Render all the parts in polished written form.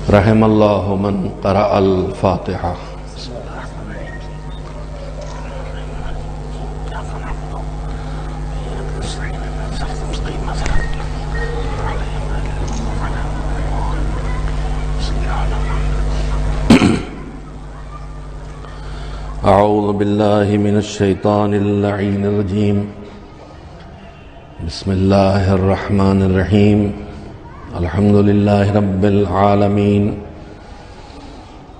رحم اللہ من قرأ الفاتحہ۔ اعوذ باللہ من الشیطان اللعین الرجیم، بسم اللہ الرحمن الرحیم، الحمد للہ رب العالمین،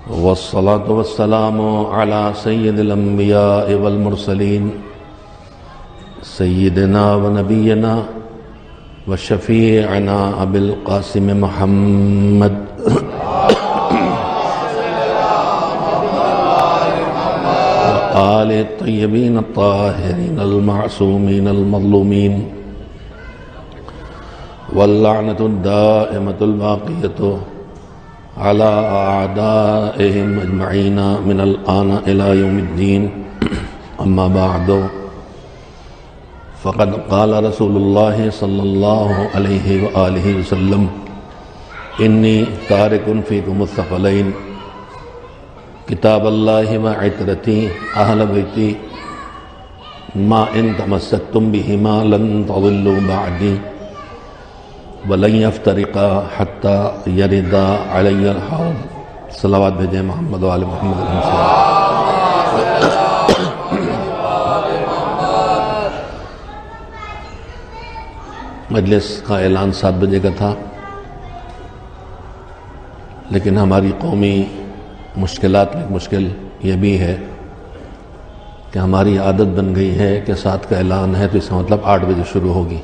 والصلاة والسلام علی سید الانبیاء والمرسلین، سیدنا و نبینا و شفیعنا ابی القاسم محمد آل الطیبین الطاہرین المعصومین المظلومین، واللعنۃ الدائمۃ الباقیۃ علی اعدائہم اجمعین من الآن الی یوم الدین، اما بعد فقد قال رسول اللہ صلی اللہ علیہ وآلہ وسلم انی تارک فیکم الثقلین، کتاب اللہ و عطرتی اہل بیتی ما ان تمسکتم بہما لن تضلوا بعدی ولن یفترقا حتی یردا علی الحوض۔ صلوات بھیجیں محمد و آل محمد علیہ وسلم۔ مجلس کا اعلان 7 بجے کا تھا، لیکن ہماری قومی مشکلات میں مشکل یہ بھی ہے کہ ہماری عادت بن گئی ہے کہ 7 کا اعلان ہے تو اس کا مطلب 8 بجے شروع ہوگی۔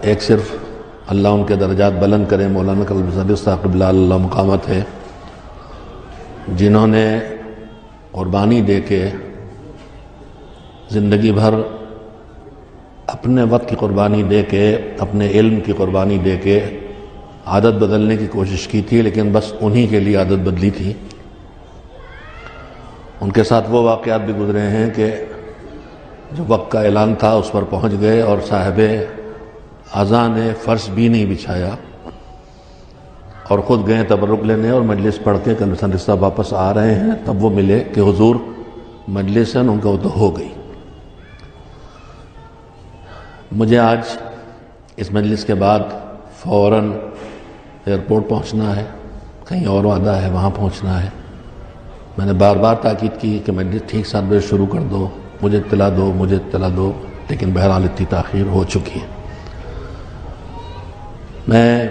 ایک صرف اللہ ان کے درجات بلند کرے، مولانا قلب صدیق صاحب قبلہ اللہ مقامت ہے، جنہوں نے قربانی دے کے زندگی بھر اپنے وقت کی قربانی دے کے، اپنے علم کی قربانی دے کے عادت بدلنے کی کوشش کی تھی، لیکن بس انہی کے لیے عادت بدلی تھی۔ ان کے ساتھ وہ واقعات بھی گزرے ہیں کہ جو وقت کا اعلان تھا اس پر پہنچ گئے اور صاحب اذان نے فرش بھی نہیں بچھایا اور خود گئے تبرک لینے، اور مجلس پڑھ کے کل صاحب واپس آ رہے ہیں تب وہ ملے کہ حضور مجلس ہے، ان کا وہ تو ہو گئی۔ مجھے آج اس مجلس کے بعد فوراً ایئرپورٹ پہنچنا ہے، کہیں اور وعدہ ہے وہاں پہنچنا ہے۔ میں نے بار بار تاکید کی کہ مجلس ٹھیک 7 بجے شروع کر دو، مجھے اطلاع دو، لیکن بہرحال اتنی تاخیر ہو چکی ہے۔ میں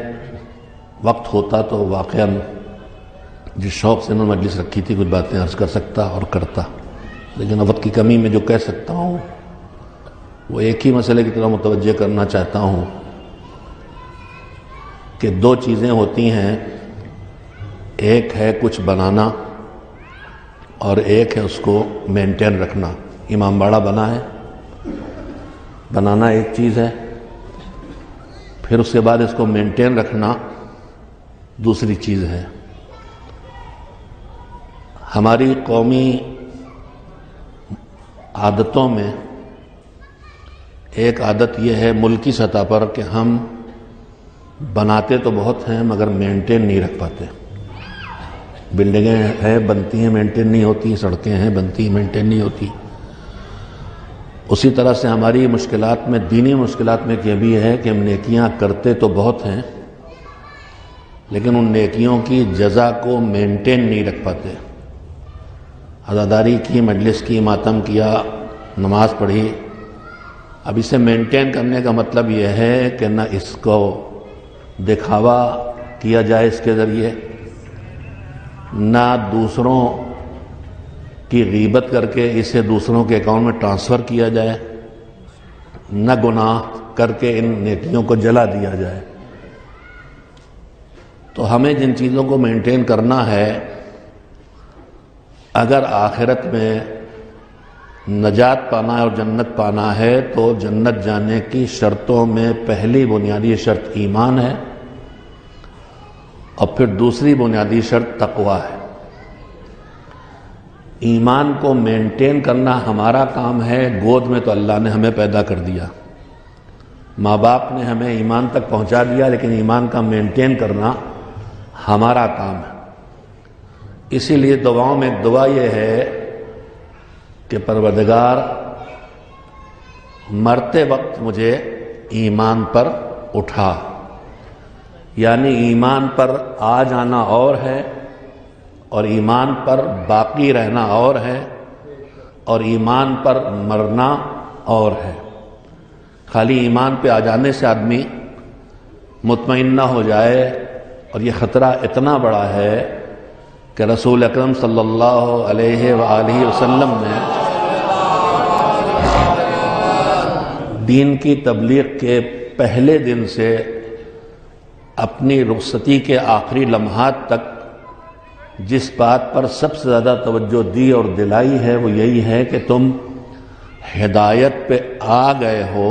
وقت ہوتا تو واقعاً جس شوق سے انہوں نے مجلس رکھی تھی کچھ باتیں عرض کر سکتا اور کرتا، لیکن وقت کی کمی میں جو کہہ سکتا ہوں وہ ایک ہی مسئلے کی طرح متوجہ کرنا چاہتا ہوں کہ 2 چیزیں ہوتی ہیں، ایک ہے کچھ بنانا اور ایک ہے اس کو مینٹین رکھنا۔ امام باڑہ بنا ہے، بنانا ایک چیز ہے، پھر اس کے بعد اس کو مینٹین رکھنا دوسری چیز ہے۔ ہماری قومی عادتوں میں ایک عادت یہ ہے ملکی سطح پر کہ ہم بناتے تو بہت ہیں مگر مینٹین نہیں رکھ پاتے۔ بلڈنگیں ہیں بنتی ہیں مینٹین نہیں ہوتی، سڑکیں ہیں بنتی ہیں مینٹین نہیں ہوتی۔ اسی طرح سے ہماری مشکلات میں، دینی مشکلات میں یہ بھی ہے کہ ہم نیکیاں کرتے تو بہت ہیں لیکن ان نیکیوں کی جزا کو مینٹین نہیں رکھ پاتے۔ عزاداری کی، مجلس کی، ماتم کیا، نماز پڑھی، اب اسے مینٹین کرنے کا مطلب یہ ہے کہ نہ اس کو دکھاوا کیا جائے اس کے ذریعے، نہ دوسروں کی غیبت کر کے اسے دوسروں کے اکاؤنٹ میں ٹرانسفر کیا جائے، نہ گناہ کر کے ان نیکیوں کو جلا دیا جائے۔ تو ہمیں جن چیزوں کو مینٹین کرنا ہے، اگر آخرت میں نجات پانا ہے اور جنت پانا ہے تو جنت جانے کی شرطوں میں پہلی بنیادی شرط ایمان ہے اور پھر دوسری بنیادی شرط تقوی ہے۔ ایمان کو مینٹین کرنا ہمارا کام ہے، گود میں تو اللہ نے ہمیں پیدا کر دیا، ماں باپ نے ہمیں ایمان تک پہنچا دیا، لیکن ایمان کا مینٹین کرنا ہمارا کام ہے۔ اسی لیے دعاؤں میں ایک دعا یہ ہے کہ پروردگار مرتے وقت مجھے ایمان پر اٹھا، یعنی ایمان پر آ جانا اور ہے، اور ایمان پر باقی رہنا اور ہے، اور ایمان پر مرنا اور ہے۔ خالی ایمان پہ آ جانے سے آدمی مطمئن نہ ہو جائے، اور یہ خطرہ اتنا بڑا ہے کہ رسول اکرم صلی اللہ علیہ وآلہ وسلم نے دین کی تبلیغ کے پہلے دن سے اپنی رخصتی کے آخری لمحات تک جس بات پر سب سے زیادہ توجہ دی اور دلائی ہے وہ یہی ہے کہ تم ہدایت پہ آ گئے ہو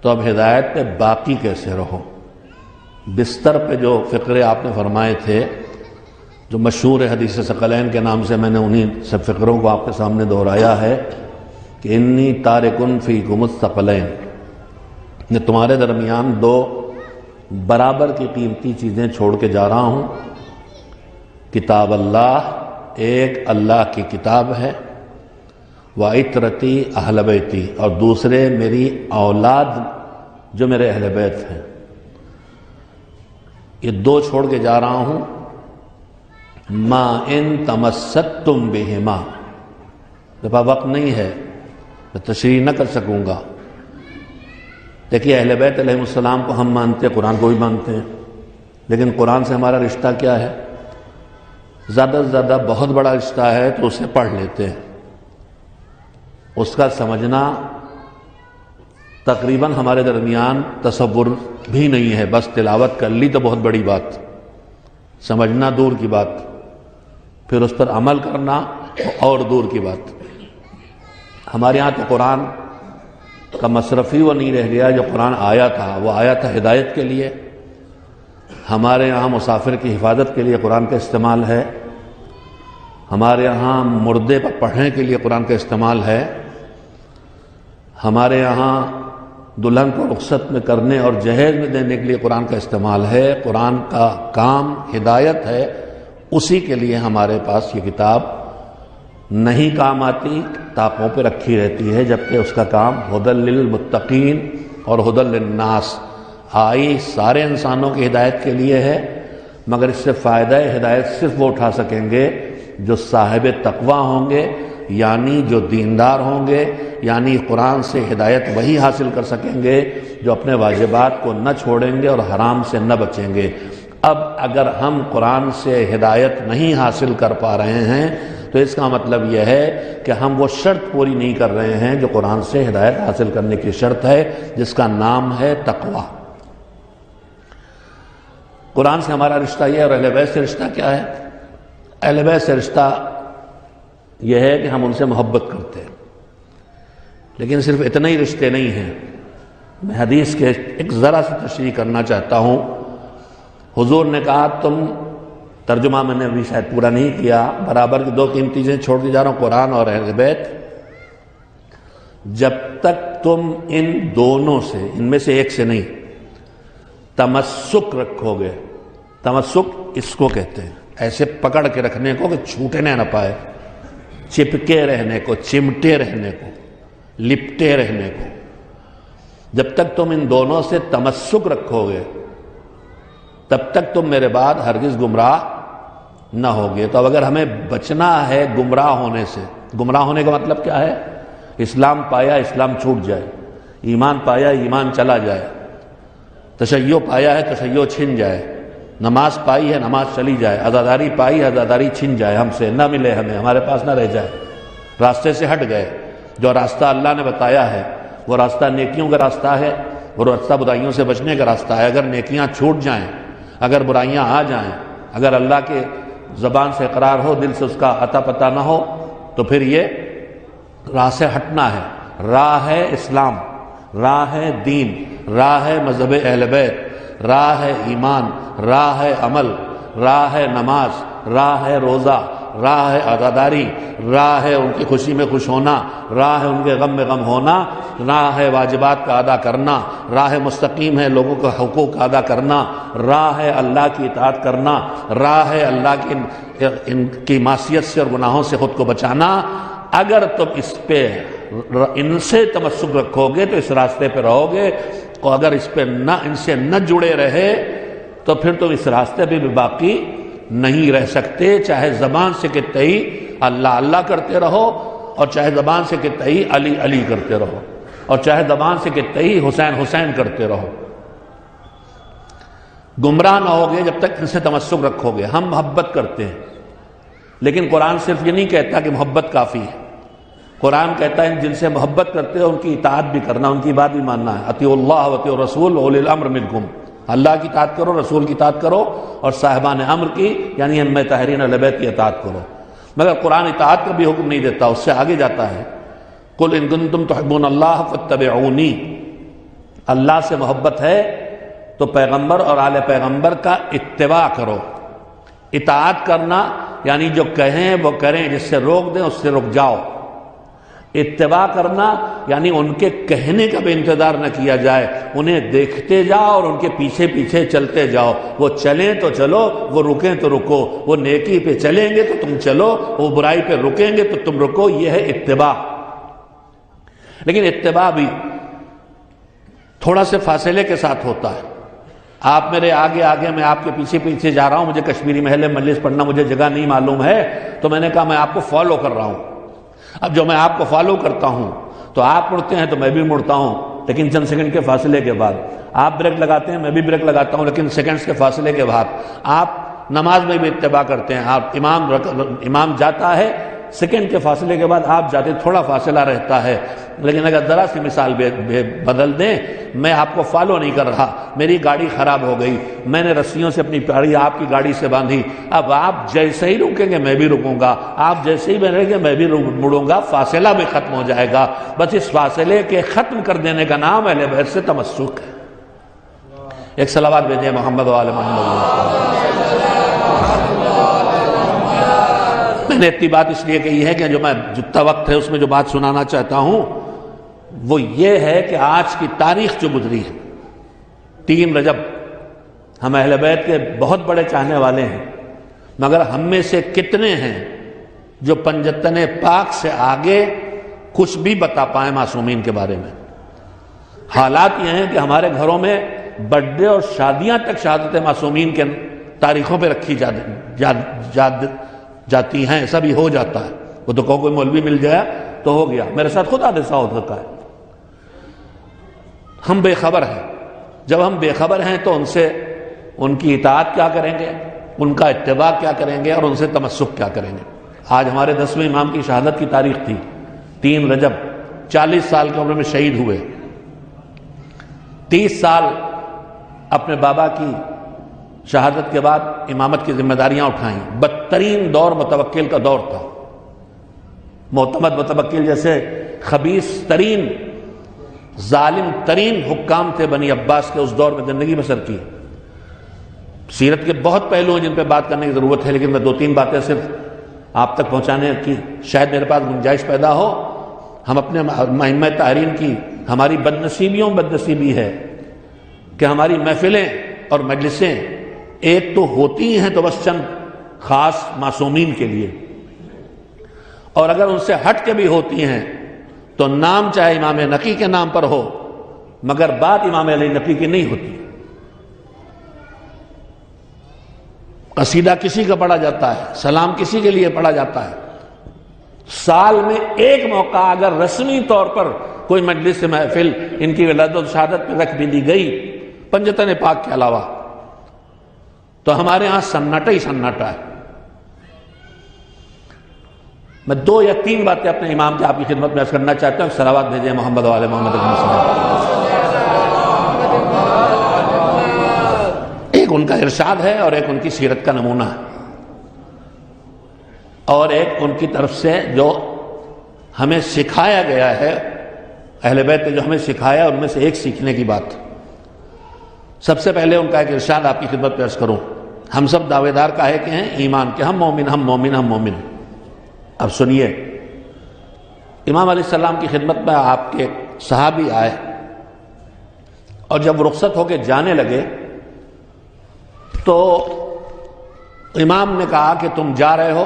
تو اب ہدایت پہ باقی کیسے رہو۔ بستر پہ جو فقرے آپ نے فرمائے تھے، جو مشہور حدیث ثقلین کے نام سے میں نے انہی سب فقروں کو آپ کے سامنے دہرایا ہے کہ انی تارکن فیکم الثقلین، میں تمہارے درمیان دو برابر کی قیمتی چیزیں چھوڑ کے جا رہا ہوں۔ کتاب اللہ، ایک اللہ کی کتاب ہے، وعطرتی اہل بیتی، اور دوسرے میری اولاد جو میرے اہل بیت ہیں۔ یہ دو چھوڑ کے جا رہا ہوں۔ ما ان تمسکتم بہما، میرے پاس وقت نہیں ہے، میں تشریح نہ کر سکوں گا۔ دیکھیے اہل بیت علیہ السلام کو ہم مانتے ہیں، قرآن کو بھی مانتے ہیں، لیکن قرآن سے ہمارا رشتہ کیا ہے؟ زیادہ سے زیادہ بہت بڑا رشتہ ہے تو اسے پڑھ لیتے ہیں، اس کا سمجھنا تقریباً ہمارے درمیان تصور بھی نہیں ہے۔ بس تلاوت کر لی تو بہت بڑی بات، سمجھنا دور کی بات، پھر اس پر عمل کرنا اور دور کی بات۔ ہمارے ہاں تو قرآن کا مصرف ہی وہ نہیں رہ گیا، جو قرآن آیا تھا وہ آیا تھا ہدایت کے لیے۔ ہمارے یہاں مسافر کی حفاظت کے لیے قرآن کا استعمال ہے، ہمارے یہاں مردے پر پڑھنے کے لیے قرآن کا استعمال ہے، ہمارے یہاں دلہن کو رخصت میں کرنے اور جہیز میں دینے کے لیے قرآن کا استعمال ہے۔ قرآن کا کام ہدایت ہے، اسی کے لیے ہمارے پاس یہ کتاب نہیں کام آتی، طاقوں پہ رکھی رہتی ہے، جبکہ اس کا کام ہدی للمتقین اور ہدی للناس، آئی سارے انسانوں کی ہدایت کے لیے ہے، مگر اس سے فائدہ ہدایت صرف وہ اٹھا سکیں گے جو صاحب تقوی ہوں گے، یعنی جو دیندار ہوں گے، یعنی قرآن سے ہدایت وہی حاصل کر سکیں گے جو اپنے واجبات کو نہ چھوڑیں گے اور حرام سے نہ بچیں گے۔ اب اگر ہم قرآن سے ہدایت نہیں حاصل کر پا رہے ہیں تو اس کا مطلب یہ ہے کہ ہم وہ شرط پوری نہیں کر رہے ہیں جو قرآن سے ہدایت حاصل کرنے کی شرط ہے، جس کا نام ہے تقوی۔ قرآن سے ہمارا رشتہ یہ ہے، اور اہل بیت سے رشتہ کیا ہے؟ اہل بیت سے رشتہ یہ ہے کہ ہم ان سے محبت کرتے ہیں، لیکن صرف اتنے ہی رشتے نہیں ہیں۔ میں حدیث کے ایک ذرا سی تشریح کرنا چاہتا ہوں۔ حضور نے کہا، تم، ترجمہ میں نے ابھی شاید پورا نہیں کیا، برابر کی دو قیمتی چیزیں چھوڑ کے جا رہا ہوں، قرآن اور اہل بیت۔ جب تک تم ان دونوں سے، ان میں سے ایک سے نہیں، تمسک رکھو گے، تمسک اس کو کہتے ہیں، ایسے پکڑ کے رکھنے کو کہ چھوٹنے نہ پائے، چپکے رہنے کو، چمٹے رہنے کو، لپٹے رہنے کو۔ جب تک تم ان دونوں سے تمسک رکھو گے تب تک تم میرے بعد ہرگز گمراہ نہ ہوگے۔ تو اب اگر ہمیں بچنا ہے گمراہ ہونے سے، گمراہ ہونے کا مطلب کیا ہے؟ اسلام پایا اسلام چھوٹ جائے، ایمان پایا ایمان چلا جائے، تشیع پایا ہے تشیع چھن جائے، نماز پائی ہے نماز چلی جائے، عزاداری پائی ہے عزاداری چھن جائے، ہم سے نہ ملے، ہمارے پاس نہ رہ جائے، راستے سے ہٹ گئے۔ جو راستہ اللہ نے بتایا ہے وہ راستہ نیکیوں کا راستہ ہے، وہ راستہ برائیوں سے بچنے کا راستہ ہے۔ اگر نیکیاں چھوٹ جائیں، اگر برائیاں آ جائیں، اگر اللہ کے زبان سے اقرار ہو، دل سے اس کا عطا پتہ نہ ہو، تو پھر یہ راہ سے ہٹنا ہے۔ راہ ہے اسلام، راہ ہے دین، راہ ہے مذہب اہل بیت، راہ ہے ایمان، راہ ہے عمل، راہ ہے نماز، راہ ہے روزہ، راہ ہے عزاداری، راہ ہے ان کی خوشی میں خوش ہونا، راہ ہے ان کے غم میں غم ہونا، راہ ہے واجبات کا ادا کرنا، راہ مستقیم ہے لوگوں کے حقوق کا ادا کرنا، راہ ہے اللہ کی اطاعت کرنا، راہ ہے اللہ کی ان کی معصیت سے اور گناہوں سے خود کو بچانا۔ اگر تم اس پہ ان سے تمسک رکھو گے تو اس راستے پہ رہو گے، اور اگر اس پہ ان سے نہ جڑے رہے تو پھر تم اس راستے پہ بھی باقی نہیں رہ سکتے، چاہے زبان سے کتنے ہی اللہ اللہ کرتے رہو، اور چاہے زبان سے کتنے ہی علی علی کرتے رہو، اور چاہے زبان سے کتنے ہی حسین حسین کرتے رہو، گمراہ نہ ہوگے جب تک ان سے تمسک رکھو گے۔ ہم محبت کرتے ہیں، لیکن قرآن صرف یہ نہیں کہتا کہ محبت کافی ہے، قرآن کہتا ہے جن سے محبت کرتے ہو ان کی اطاعت بھی کرنا، ان کی بات بھی ماننا ہے۔ اطیعوا اللہ واطیعوا الرسول واولی الامر منکم، اللہ کی اطاعت کرو، رسول کی اطاعت کرو، اور صاحبان امر کی یعنی ائمہ طاہرین اہل بیت کی اطاعت کرو۔ مگر قرآن اطاعت کا بھی حکم نہیں دیتا، اس سے آگے جاتا ہے، قل ان کنتم تحبون اللہ فاتبعونی، اللہ سے محبت ہے تو پیغمبر اور آل پیغمبر کا اتباع کرو۔ اطاعت کرنا یعنی جو کہیں وہ کریں، جس سے روک دیں اس سے رک جاؤ۔ اتباع کرنا یعنی ان کے کہنے کا بھی انتظار نہ کیا جائے، انہیں دیکھتے جاؤ اور ان کے پیچھے پیچھے چلتے جاؤ، وہ چلیں تو چلو، وہ رکیں تو رکو، وہ نیکی پہ چلیں گے تو تم چلو، وہ برائی پہ رکیں گے تو تم رکو، یہ ہے اتباع۔ لیکن اتباع بھی تھوڑا سے فاصلے کے ساتھ ہوتا ہے۔ آپ میرے آگے آگے، میں آپ کے پیچھے پیچھے جا رہا ہوں، مجھے کشمیری محل مجلس پڑھنا مجھے جگہ نہیں معلوم ہے، تو میں نے کہا میں آپ کو فالو کر رہا ہوں۔ اب جو میں آپ کو فالو کرتا ہوں تو آپ مڑتے ہیں تو میں بھی مڑتا ہوں، لیکن چند سیکنڈ کے فاصلے کے بعد۔ آپ بریک لگاتے ہیں، میں بھی بریک لگاتا ہوں، لیکن سیکنڈز کے فاصلے کے بعد۔ آپ نماز میں بھی اتباع کرتے ہیں، آپ امام جاتا ہے، سیکنڈ کے فاصلے کے بعد آپ جاتے، تھوڑا فاصلہ رہتا ہے۔ لیکن اگر ذرا سی مثال بدل دیں، میں آپ کو فالو نہیں کر رہا، میری گاڑی خراب ہو گئی، میں نے رسیوں سے اپنی گاڑی آپ کی گاڑی سے باندھی، اب آپ جیسے ہی رکیں گے میں بھی رکوں گا، آپ جیسے ہی بڑھیں گے میں بھی مڑوں گا، فاصلہ بھی ختم ہو جائے گا۔ بس اس فاصلے کے ختم کر دینے کا نام اہل بیت سے تمسک ہے۔ ایک صلوات بھیجیں محمد و آل محمد۔ میں نے اتنی بات اس لیے کہی ہے کہ جو میں جتنا وقت ہے اس میں جو بات سنانا چاہتا ہوں وہ یہ ہے کہ آج کی تاریخ جو گزری ہے، 3 رجب، ہم اہل بیت کے بہت بڑے چاہنے والے ہیں، مگر ہم میں سے کتنے ہیں جو پنجتن پاک سے آگے کچھ بھی بتا پائیں معصومین کے بارے میں؟ حالات یہ ہیں کہ ہمارے گھروں میں برتھ ڈے اور شادیاں تک شہادت معصومین کے تاریخوں پہ رکھی جاتی ہیں، ایسا بھی ہو جاتا ہے۔ وہ تو کوئی مولوی مل جائے تو ہو گیا، میرے ساتھ خود حادثہ ہو سکتا ہے۔ ہم بے خبر ہیں، جب ہم بے خبر ہیں تو ان کی اطاعت کیا کریں گے، ان کا اتباع کیا کریں گے، اور ان سے تمسک کیا کریں گے؟ آج ہمارے 10ویں امام کی شہادت کی تاریخ تھی، 3 رجب، 40 سال کی عمر میں شہید ہوئے، 30 سال اپنے بابا کی شہادت کے بعد امامت کی ذمہ داریاں اٹھائیں۔ بدترین دور متوکل کا دور تھا، معتمد متوکل جیسے خبیث ترین ظالم ترین حکام تھے بنی عباس کے، اس دور میں زندگی بسر کی۔ سیرت کے بہت پہلو ہیں جن پہ بات کرنے کی ضرورت ہے، لیکن میں 2-3 باتیں صرف آپ تک پہنچانے کی شاید میرے پاس گنجائش پیدا ہو۔ ہم اپنے ائمہ طاہرین کی، ہماری بدنصیبی ہے کہ ہماری محفلیں اور مجلسیں ایک تو ہوتی ہیں تو بس چند خاص معصومین کے لیے، اور اگر ان سے ہٹ کے بھی ہوتی ہیں تو نام چاہے امام نقی کے نام پر ہو، مگر بات امام علی نقی کی نہیں ہوتی۔ قصیدہ کسی کا پڑھا جاتا ہے، سلام کسی کے لیے پڑھا جاتا ہے۔ سال میں ایک موقع اگر رسمی طور پر کوئی مجلس محفل ان کی ولادت و شہادت پہ رکھ بھی دی گئی پنجتن پاک کے علاوہ، تو ہمارے ہاں سناٹا ہی سناٹا ہے۔ میں 2 یا 3 باتیں اپنے امام کی آپ کی خدمت میں عرض کرنا چاہتا ہوں۔ صلوات بھیجیں محمد و آل محمد۔ ایک ان کا ارشاد ہے اور ایک ان کی سیرت کا نمونہ ہے، اور ایک ان کی طرف سے جو ہمیں سکھایا گیا ہے، اہل بیت نے جو ہمیں سکھایا ان میں سے ایک سیکھنے کی بات۔ سب سے پہلے ان کا ایک ارشاد آپ کی خدمت میں عرض کروں۔ ہم سب دعوے دار کاہے کے ہیں؟ ایمان کے، ہم مومن ہم مومن ہم مومن۔ اب سنیے، امام علیہ السلام کی خدمت میں آپ کے صحابی آئے اور جب رخصت ہو کے جانے لگے تو امام نے کہا کہ تم جا رہے ہو،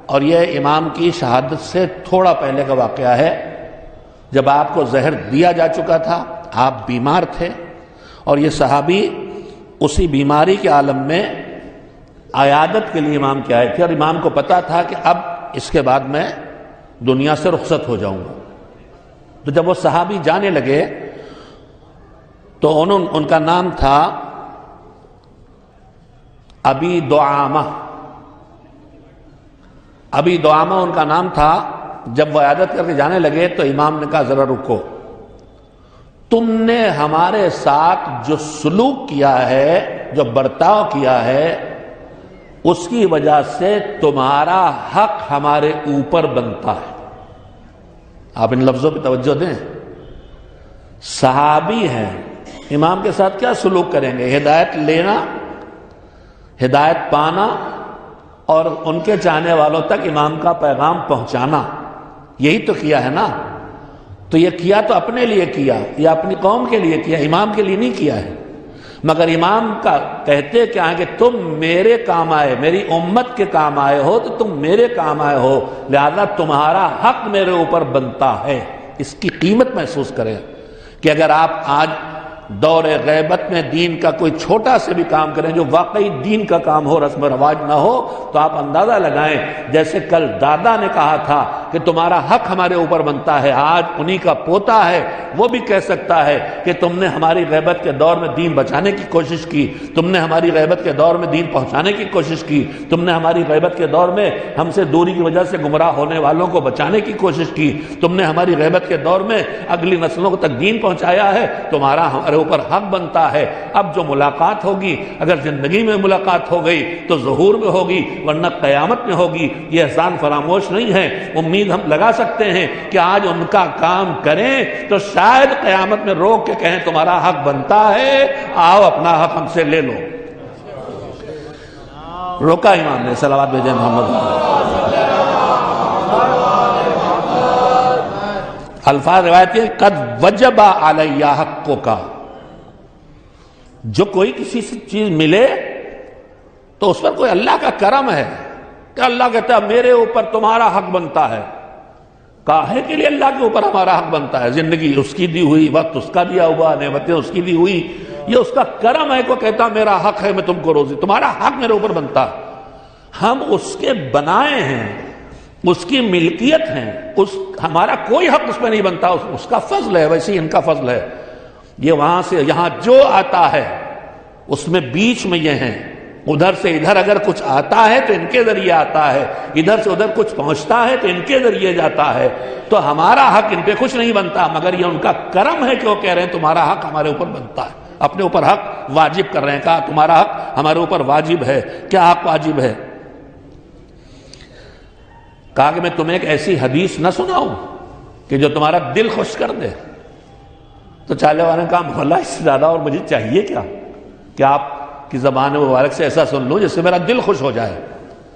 اور یہ امام کی شہادت سے تھوڑا پہلے کا واقعہ ہے، جب آپ کو زہر دیا جا چکا تھا، آپ بیمار تھے، اور یہ صحابی اسی بیماری کے عالم میں عیادت کے لیے امام کے آئے تھے، اور امام کو پتا تھا کہ اب اس کے بعد میں دنیا سے رخصت ہو جاؤں گا۔ تو جب وہ صحابی جانے لگے تو ان کا نام تھا ابی دعامہ۔ ابی دعامہ ان کا نام تھا۔ جب وہ عیادت کر کے جانے لگے تو امام نے کہا ذرا رکو، تم نے ہمارے ساتھ جو سلوک کیا ہے، جو برتاؤ کیا ہے، اس کی وجہ سے تمہارا حق ہمارے اوپر بنتا ہے۔ آپ ان لفظوں پہ توجہ دیں، صحابی ہیں، امام کے ساتھ کیا سلوک کریں گے؟ ہدایت لینا، ہدایت پانا، اور ان کے چاہنے والوں تک امام کا پیغام پہنچانا، یہی تو کیا ہے نا۔ تو یہ کیا تو اپنے لیے کیا، یا اپنی قوم کے لیے کیا، امام کے لیے نہیں کیا ہے۔ مگر امام کا کہتے کیا ہے کہ تم میرے کام آئے، میری امت کے کام آئے ہو، تو تم میرے کام آئے ہو، لہذا تمہارا حق میرے اوپر بنتا ہے۔ اس کی قیمت محسوس کریں کہ اگر آپ آج دور غیبت میں دین کا کوئی چھوٹا سے بھی کام کریں جو واقعی دین کا کام ہو، رسم و رواج نہ ہو، تو آپ اندازہ لگائیں جیسے کل دادا نے کہا تھا کہ تمہارا حق ہمارے اوپر بنتا ہے، آج انہی کا پوتا ہے، وہ بھی کہہ سکتا ہے کہ تم نے ہماری غیبت کے دور میں دین بچانے کی کوشش کی، تم نے ہماری غیبت کے دور میں دین پہنچانے کی کوشش کی، تم نے ہماری غیبت کے دور میں ہم سے دوری کی وجہ سے گمراہ ہونے والوں کو بچانے کی کوشش کی، تم نے ہماری غیبت کے دور میں اگلی نسلوں تک دین پہنچایا ہے، تمہارا ہمارے اوپر حق بنتا ہے۔ اب جو ملاقات ہوگی، اگر زندگی میں ملاقات ہو گئی تو ظہور میں ہوگی، ورنہ قیامت میں ہوگی۔ یہ احسان فراموش نہیں ہے۔ امید ہم لگا سکتے ہیں کہ آج ان کا کام کریں تو شاید قیامت میں روک کے کہیں تمہارا حق بنتا ہے، آؤ اپنا حق ہم سے لے لو۔ روکا امام نے، صلوات بھیجیں محمد۔ الفاظ روایت ہے قد وجب علیہ حقک، جو کوئی کسی سے چیز ملے تو اس پر کوئی اللہ کا کرم ہے کہ اللہ کہتا ہے میرے اوپر تمہارا حق بنتا ہے۔ کاہے کے لیے اللہ کے اوپر ہمارا حق بنتا ہے؟ زندگی اس کی دی ہوئی، وقت اس کا دیا ہوا، نعمتیں اس کی دی ہوئی، یہ اس کا کرم ہے کہ کہتا میرا حق ہے، میں تم کو روزی، تمہارا حق میرے اوپر بنتا ہے۔ ہم اس کے بنائے ہیں، اس کی ملکیت ہیں، ہمارا کوئی حق اس پہ نہیں بنتا، اس کا فضل ہے، ویسے ہی ان کا فضل ہے۔ یہ وہاں سے یہاں جو آتا ہے اس میں بیچ میں یہ ہیں، ادھر سے ادھر اگر کچھ آتا ہے تو ان کے ذریعے آتا ہے، ادھر سے ادھر کچھ پہنچتا ہے تو ان کے ذریعے جاتا ہے، تو ہمارا حق ان پہ کچھ نہیں بنتا، مگر یہ ان کا کرم ہے کہ وہ کہہ رہے ہیں تمہارا حق ہمارے اوپر بنتا ہے، اپنے اوپر حق واجب کر رہے ہیں۔ کہا تمہارا حق ہمارے اوپر واجب ہے۔ کیا حق واجب ہے؟ کہا کہ میں تمہیں ایک ایسی حدیث نہ سناؤں کہ جو تمہارا دل خوش کر دے۔ تو چالے والے نے کہا مولا اس سے زیادہ اور مجھے چاہیے کیا کہ آپ کی زبان مبارک سے ایسا سن لوں جس سے میرا دل خوش ہو جائے۔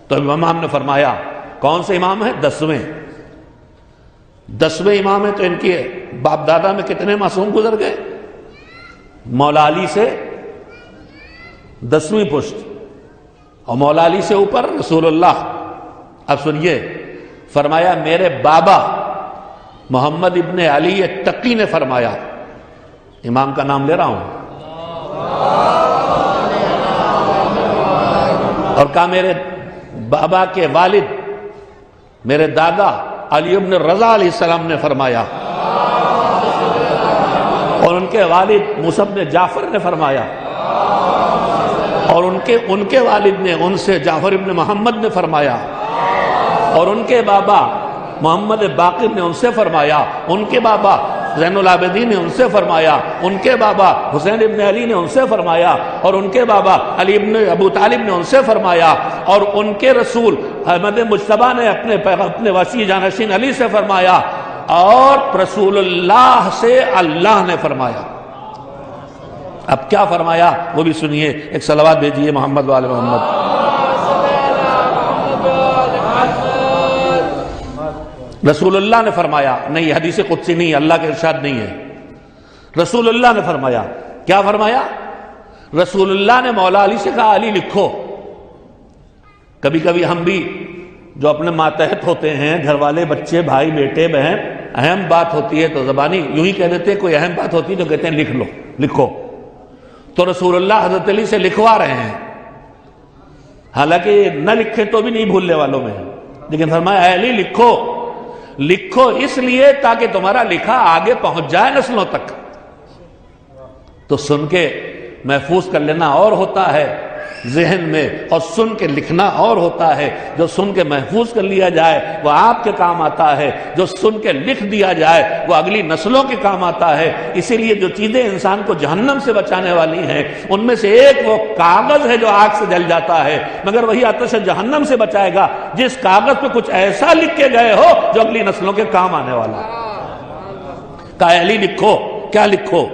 تو امام نے فرمایا، کون سے امام ہیں؟ 10ویں امام ہیں۔ تو ان کے باپ دادا میں کتنے معصوم گزر گئے؟ مولا علی سے 10ویں پشت، اور مولا علی سے اوپر رسول اللہ۔ اب سنیے، فرمایا میرے بابا محمد ابن علی تقی نے فرمایا، امام کا نام لے رہا ہوں، اور کہا میرے بابا کے والد میرے دادا علی ابن رضا علیہ السلام نے فرمایا، اور ان کے والد موسیٰ بن جعفر نے فرمایا، اور ان کے والد نے ان سے جعفر ابن محمد نے فرمایا، اور ان کے بابا محمد باقر نے ان سے فرمایا، ان کے بابا زین العابدین نے ان سے فرمایا، ان کے بابا حسین ابن علی نے ان سے فرمایا، اور ان کے بابا علی ابن ابو طالب نے ان سے فرمایا، اور ان کے رسول احمد مجتبیٰ نے اپنے وسیع جانشین علی سے فرمایا، اور رسول اللہ سے اللہ نے فرمایا۔ اب کیا فرمایا وہ بھی سنیے، ایک صلوات بھیجیے محمد وآل محمد۔ رسول اللہ نے فرمایا، نہیں حدیث قدسی نہیں، اللہ کے ارشاد نہیں ہے، رسول اللہ نے فرمایا۔ کیا فرمایا؟ رسول اللہ نے مولا علی سے کہا علی لکھو۔ کبھی کبھی ہم بھی جو اپنے ماتحت ہوتے ہیں، گھر والے، بچے، بھائی، بیٹے، بہن، اہم بات ہوتی ہے تو زبانی یوں ہی کہہ دیتے ہیں، کوئی اہم بات ہوتی ہے تو کہتے ہیں لکھ لو، لکھو۔ تو رسول اللہ حضرت علی سے لکھوا رہے ہیں، حالانکہ نہ لکھے تو بھی نہیں بھولنے والوں میں، لیکن فرمایا اے علی لکھو، لکھو اس لیے تاکہ تمہارا لکھا آگے پہنچ جائے نسلوں تک۔ تو سن کے محفوظ کر لینا اور ہوتا ہے ذہن میں، اور سن کے لکھنا اور ہوتا ہے۔ جو سن کے محفوظ کر لیا جائے وہ آپ کے کام آتا ہے، جو سن کے لکھ دیا جائے وہ اگلی نسلوں کے کام آتا ہے۔ اسی لیے جو چیزیں انسان کو جہنم سے بچانے والی ہیں ان میں سے ایک وہ کاغذ ہے جو آگ سے جل جاتا ہے، مگر وہی آتش جہنم سے بچائے گا جس کاغذ پہ کچھ ایسا لکھ کے گئے ہو جو اگلی نسلوں کے کام آنے والا ہے۔ کہا علی لکھو، کیا لکھو؟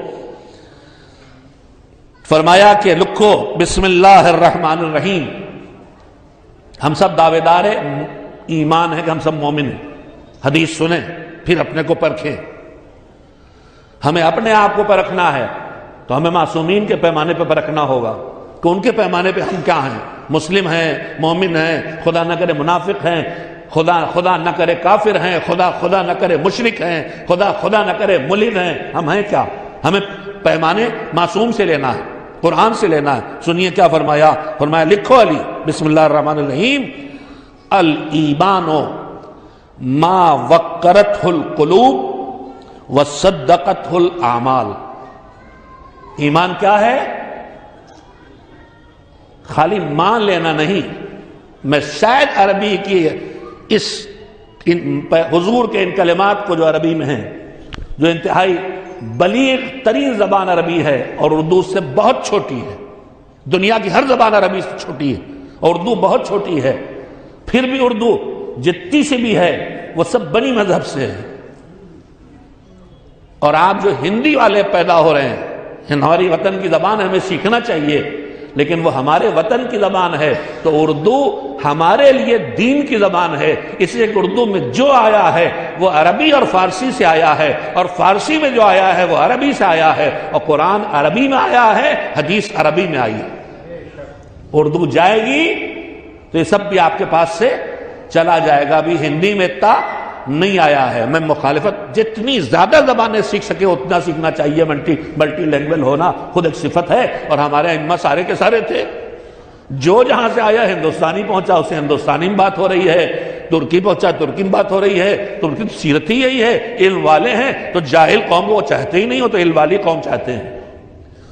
فرمایا کہ لکھو بسم اللہ الرحمن الرحیم۔ ہم سب دعوے دار ایمان ہے کہ ہم سب مومن ہیں، حدیث سنیں پھر اپنے کو پرکھیں۔ ہمیں اپنے آپ کو پرکھنا ہے تو ہمیں معصومین کے پیمانے پہ پرکھنا ہوگا کہ ان کے پیمانے پہ ہم کیا ہیں، مسلم ہیں، مومن ہیں، خدا نہ کرے منافق ہیں، خدا نہ کرے کافر ہیں، خدا نہ کرے مشرک ہیں، خدا نہ کرے ملحد ہیں، ہم ہیں کیا؟ ہمیں پیمانے معصوم سے لینا ہے، قرآن سے لینا ہے۔ سنیے کیا فرمایا، فرمایا لکھو علی بسم اللہ الرحمن الرحیم، الایمان ما وقرتہ القلوب وصدقتہ الاعمال۔ ایمان کیا ہے؟ خالی مان لینا نہیں۔ میں شاید عربی کی حضور کے ان کلمات کو جو عربی میں ہیں، جو انتہائی بلیغ ترین زبان عربی ہے اور اردو سے بہت چھوٹی ہے، دنیا کی ہر زبان عربی سے چھوٹی ہے اور اردو بہت چھوٹی ہے، پھر بھی اردو جتنی سی بھی ہے وہ سب بنی مذہب سے ہے۔ اور آپ جو ہندی والے پیدا ہو رہے ہیں، ہماری وطن کی زبان ہمیں سیکھنا چاہیے، لیکن وہ ہمارے وطن کی زبان ہے، تو اردو ہمارے لیے دین کی زبان ہے، اس لیے کہ اردو میں جو آیا ہے وہ عربی اور فارسی سے آیا ہے، اور فارسی میں جو آیا ہے وہ عربی سے آیا ہے، اور قرآن عربی میں آیا ہے، حدیث عربی میں آئی ہے۔ اردو جائے گی تو یہ سب بھی آپ کے پاس سے چلا جائے گا۔ بھی ہندی میں اتنا نہیں آیا ہے۔ میں مخالفت، جتنی زیادہ زبانیں سیکھ سکے اتنا سیکھنا چاہیے، ملٹی لینگویج ہونا خود ایک صفت ہے، اور ہمارے ائمہ سارے کے سارے تھے، جو جہاں سے آیا ہندوستانی پہنچا اسے ہندوستانی میں بات ہو رہی ہے، ترکی پہنچا ترکی میں بات ہو رہی ہے، ترکی سیرت ہی یہی ہے، علم والے ہیں تو جاہل قوم کو وہ چاہتے ہی نہیں ہو، تو علم والی قوم چاہتے ہیں۔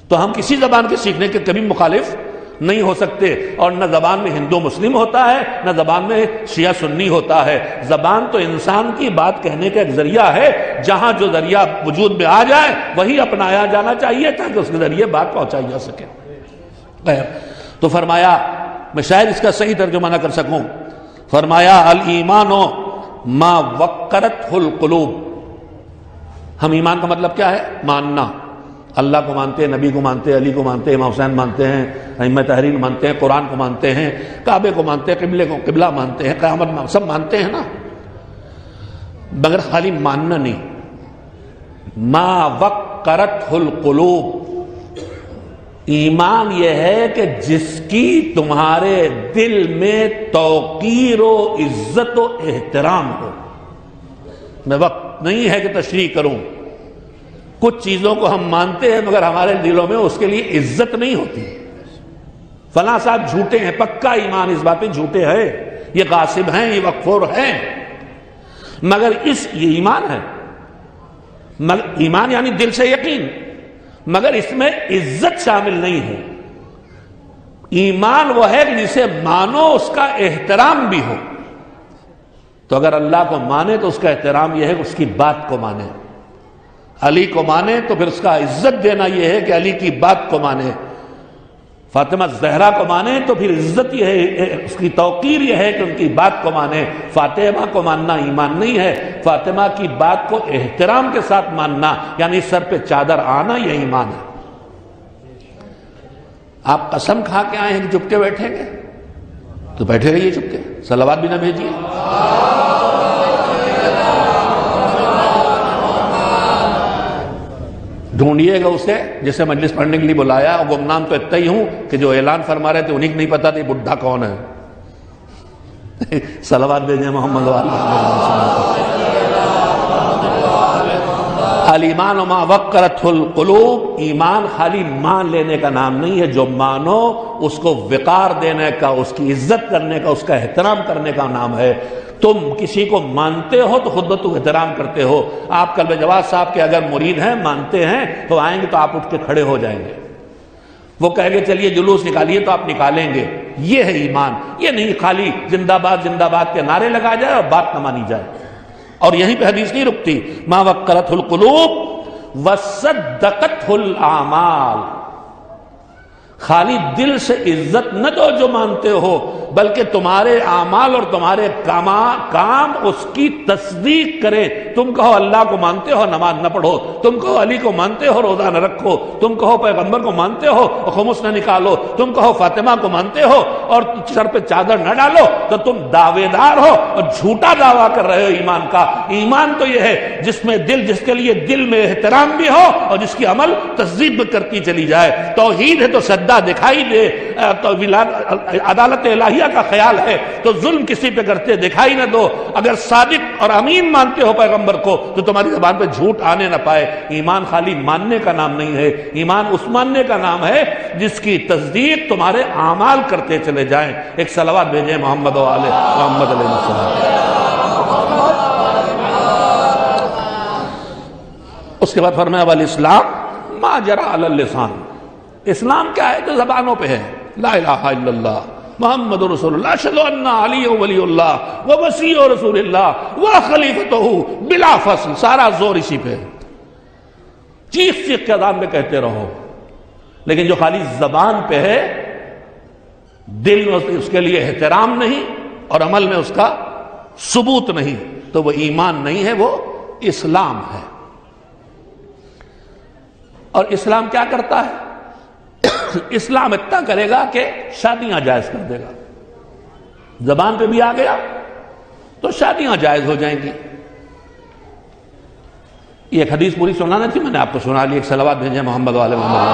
تو ہم کسی زبان کے سیکھنے کے کبھی مخالف نہیں ہو سکتے، اور نہ زبان میں ہندو مسلم ہوتا ہے، نہ زبان میں شیعہ سنی ہوتا ہے۔ زبان تو انسان کی بات کہنے کا ایک ذریعہ ہے، جہاں جو ذریعہ وجود میں آ جائے وہی اپنایا جانا چاہیے تاکہ اس کے ذریعے بات پہنچائی جا سکے۔ تو فرمایا، میں شاید اس کا صحیح ترجمہ نہ کر سکوں، فرمایا الایمان ما وقرتہ القلوب۔ ہم ایمان کا مطلب کیا ہے؟ ماننا۔ اللہ کو مانتے ہیں، نبی کو مانتے ہیں، علی کو مانتے ہیں، امام حسین مانتے ہیں، ائمہ تحریر مانتے ہیں، قرآن کو مانتے ہیں، کعبے کو مانتے ہیں، قبلہ مانتے ہیں، قیامت سب مانتے ہیں نا، مگر خالی ماننا نہیں۔ ما وقرتہ القلوب، ایمان یہ ہے کہ جس کی تمہارے دل میں توقیر و عزت و احترام ہو۔ میں وقت نہیں ہے کہ تشریح کروں، کچھ چیزوں کو ہم مانتے ہیں مگر ہمارے دلوں میں اس کے لیے عزت نہیں ہوتی۔ فلاں صاحب جھوٹے ہیں، پکا ایمان اس بات پہ جھوٹے ہیں، یہ غاصب ہیں، یہ وقفور ہیں، مگر یہ ایمان ہے، ایمان یعنی دل سے یقین، مگر اس میں عزت شامل نہیں ہے۔ ایمان وہ ہے کہ جسے مانو اس کا احترام بھی ہو۔ تو اگر اللہ کو مانے تو اس کا احترام یہ ہے کہ اس کی بات کو مانے، علی کو مانے تو پھر اس کا عزت دینا یہ ہے کہ علی کی بات کو مانے، فاطمہ زہرا کو مانے تو پھر عزت یہ ہے، اس کی توقیر یہ ہے کہ ان کی بات کو مانے۔ فاطمہ کو ماننا ایمان نہیں ہے، فاطمہ کی بات کو احترام کے ساتھ ماننا، یعنی سر پہ چادر آنا، یہ ایمان ہے۔ آپ قسم کھا کے آئے ہیں کہ چپکے بیٹھیں گے تو بیٹھے رہیے چپکے، صلوات بھی نہ بھیجیے۔ ڈھونڈیے گا اسے جسے مجلس پڑھنے کے لیے بلایا، اور گمنام تو اتنا ہی ہوں کہ جو اعلان فرما رہے تھے انہیں کو نہیں پتا تھا بڈھا کون ہے۔ صلوات بھیجیں محمد الایمان ما وقرته القلوب، ایمان خالی مان لینے کا نام نہیں ہے، جو مانو اس کو وقار دینے کا، اس کی عزت کرنے کا، اس کا احترام کرنے کا نام ہے۔ تم کسی کو مانتے ہو تو خود بخود احترام کرتے ہو۔ آپ قلب جواد صاحب کے اگر مرید ہیں، مانتے ہیں، تو آئیں گے تو آپ اٹھ کے کھڑے ہو جائیں گے۔ وہ کہیں گے چلیے جلوس نکالیے تو آپ نکالیں گے۔ یہ ہے ایمان، یہ نہیں خالی زندہ باد کے نعرے لگا جائے اور بات نہ مانی جائے۔ اور یہیں پہ حدیث نہیں رکتی، ما وقرته القلوب وصدقته الاعمال، خالی دل سے عزت نہ دو جو مانتے ہو، بلکہ تمہارے اعمال اور تمہارے کام اس کی تصدیق کریں۔ تم کہو اللہ کو مانتے ہو، نماز نہ پڑھو، تم کہو علی کو مانتے ہو، روزہ نہ رکھو، تم کہو پیغمبر کو مانتے ہو اور خمس نہ نکالو، تم کہو فاطمہ کو مانتے ہو اور سر پہ چادر نہ ڈالو، تو تم دعوے دار ہو اور جھوٹا دعویٰ کر رہے ہو ایمان کا۔ ایمان تو یہ ہے جس میں جس کے لیے دل میں احترام بھی ہو اور جس کی عمل تصدیق بھی کرتی چلی جائے۔ توحید ہے تو سدا دکھائی دے، تو عدالت الہیہ کا خیال ہے تو ظلم کسی پہ کرتے دکھائی نہ دو۔ اگر صادق اور امین مانتے ہو پیغمبر کو تو تمہاری زبان پہ جھوٹ آنے نہ پائے۔ ایمان خالی ماننے کا نام نہیں ہے، ایمان اس ماننے کا نام ہے جس کی تصدیق تمہارے اعمال کرتے چلے جائیں۔ ایک صلوات بھیجیں محمد و آل محمد علیہ السلام۔ اس کے بعد فرمایا والاسلام ما جرى علی اللسان، اسلام کیا ہے جو زبانوں پہ ہے، لا الہ الا اللہ محمد رسول اللہ، اشہد ان علی ولی اللہ ووصی رسول اللہ وخلیفتہ بلا فصل، سارا زور اسی پہ ہے۔ چیخ چیخ کے اذان میں کہتے رہو، لیکن جو خالی زبان پہ ہے، دل میں اس کے لیے احترام نہیں اور عمل میں اس کا ثبوت نہیں، تو وہ ایمان نہیں ہے، وہ اسلام ہے۔ اور اسلام کیا کرتا ہے؟ اسلام اتنا کرے گا کہ شادیاں جائز کر دے گا۔ زبان پہ بھی آ گیا تو شادیاں جائز ہو جائیں گی۔ یہ ایک حدیث پوری سنانا تھی، میں نے آپ کو سنا لی۔ ایک صلوات بھیجیں محمد والے محمد۔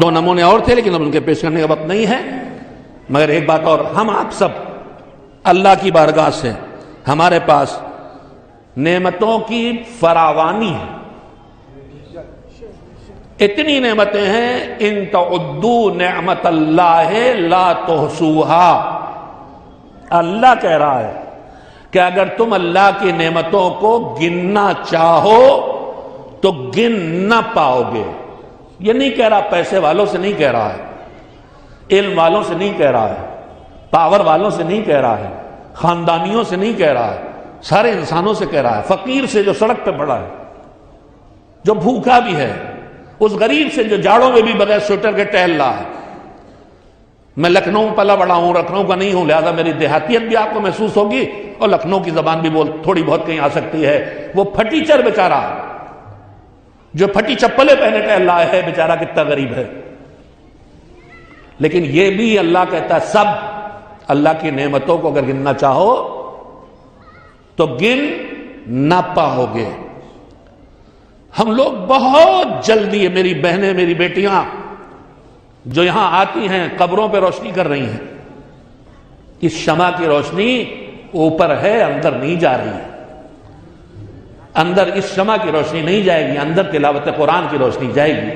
دو نمونے اور تھے لیکن اب ان کے پیش کرنے کا وقت نہیں ہے، مگر ایک بات اور، ہم آپ سب اللہ کی بارگاہ سے، ہمارے پاس نعمتوں کی فراوانی ہے، اتنی نعمتیں ہیں، ان تعدوا نعمت اللہ لا تحصوها، اللہ کہہ رہا ہے کہ اگر تم اللہ کی نعمتوں کو گننا چاہو تو گن نہ پاؤ گے۔ یہ نہیں کہہ رہا، پیسے والوں سے نہیں کہہ رہا ہے، علم والوں سے نہیں کہہ رہا ہے، پاور والوں سے نہیں کہہ رہا ہے، خاندانیوں سے نہیں کہہ رہا ہے، سارے انسانوں سے کہہ رہا ہے، فقیر سے جو سڑک پہ پڑا ہے، جو بھوکا بھی ہے، اس غریب سے جو جاڑوں میں بھی بغیر سویٹر کے ٹہل رہا ہے۔ میں لکھنؤ پلا بڑا ہوں، لکھنؤ کا نہیں ہوں، لہذا میری دیہاتیت بھی آپ کو محسوس ہوگی اور لکھنؤ کی زبان بھی تھوڑی بہت کہیں آ سکتی ہے۔ وہ پھٹیچر بیچارہ جو پھٹی چپلیں پہنے ٹہل رہا ہے، بیچارہ کتنا غریب ہے، لیکن یہ بھی اللہ کہتا ہے سب اللہ کی نعمتوں کو اگر گننا چاہو تو گن نہ پاؤ گے۔ ہم لوگ بہت جلدی ہے، میری بہنیں، میری بیٹیاں جو یہاں آتی ہیں قبروں پہ روشنی کر رہی ہیں، اس شمع کی روشنی اوپر ہے، اندر نہیں جا رہی ہے، اندر اس شمع کی روشنی نہیں جائے گی، اندر تلاوت قرآن کی روشنی جائے گی۔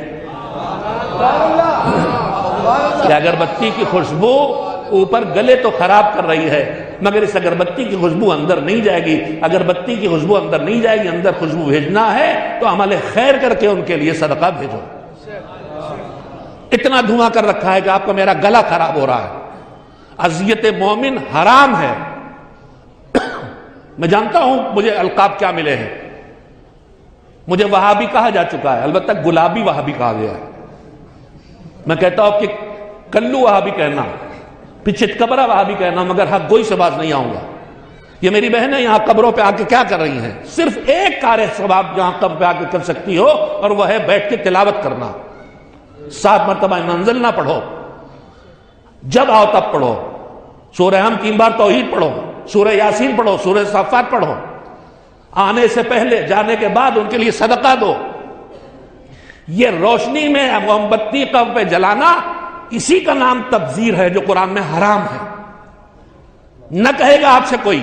کہ اگربتی کی خوشبو اوپر گلے تو خراب کر رہی ہے، مگر اس اگربتی کی خوشبو اندر نہیں جائے گی۔ اگربتی کی خوشبو اندر نہیں جائے گی، اندر خوشبو بھیجنا ہے تو عمل خیر کر کے ان کے لیے صدقہ بھیجو۔ اتنا دھواں کر رکھا ہے کہ آپ کا میرا گلا خراب ہو رہا ہے۔ اذیت مومن حرام ہے۔ میں جانتا ہوں مجھے القاب کیا ملے ہیں، مجھے وہابی کہا جا چکا ہے، البتہ گلابی وہابی کہا گیا ہے۔ میں کہتا ہوں کہ کلو وہابی کہنا، پچھت کبرا وہابی کہنا، مگر حق گوئی سے باز نہیں آؤں گا۔ یہ میری بہنیں یہاں قبروں پہ آ کے کیا کر رہی ہیں؟ صرف ایک کار ثواب جہاں قبر پہ آ کے کر سکتی ہو، اور وہ ہے بیٹھ کے تلاوت کرنا۔ 7 مرتبہ اِنَّا أَنزَلْنَا پڑھو، جب آؤ تب پڑھو، سورہ ہم 3 بار توحید پڑھو، سورہ یاسین پڑھو، سورہ صافات پڑھو، آنے سے پہلے جانے کے بعد ان کے لیے صدقہ دو۔ یہ روشنی میں موم بتی قبر پہ جلانا، اسی کا نام تبذیر ہے جو قرآن میں حرام ہے۔ نہ کہے گا آپ سے کوئی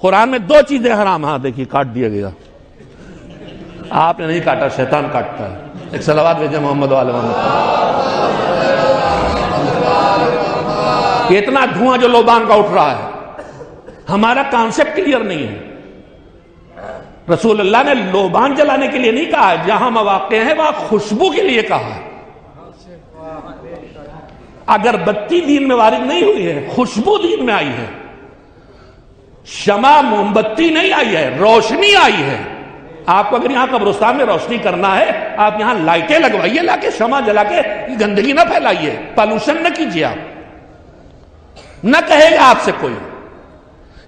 قرآن میں 2 چیزیں حرام، ہاں دیکھیے کاٹ دیا گیا، آپ نے نہیں کاٹا، شیطان کاٹتا ہے۔ ایک صلوات بھیجیں محمد وعلی محمد۔ یہ اتنا دھواں جو لوبان کا اٹھ رہا ہے، ہمارا کانسیپٹ کلیئر نہیں ہے۔ رسول اللہ نے لوبان جلانے کے لیے نہیں کہا ہے، جہاں مواقع ہیں وہاں خوشبو کے لیے کہا ہے۔ اگر بتی دین میں وارد نہیں ہوئی ہے، خوشبو دین میں آئی ہے، شمع موم بتی نہیں آئی ہے، روشنی آئی ہے۔ آپ کو اگر یہاں قبرستان میں روشنی کرنا ہے، آپ یہاں لائٹیں لگوائیے، لا کے شمع جلا کے گندگی نہ پھیلائیے، پالوشن نہ کیجیے۔ آپ نہ کہے گا آپ سے کوئی،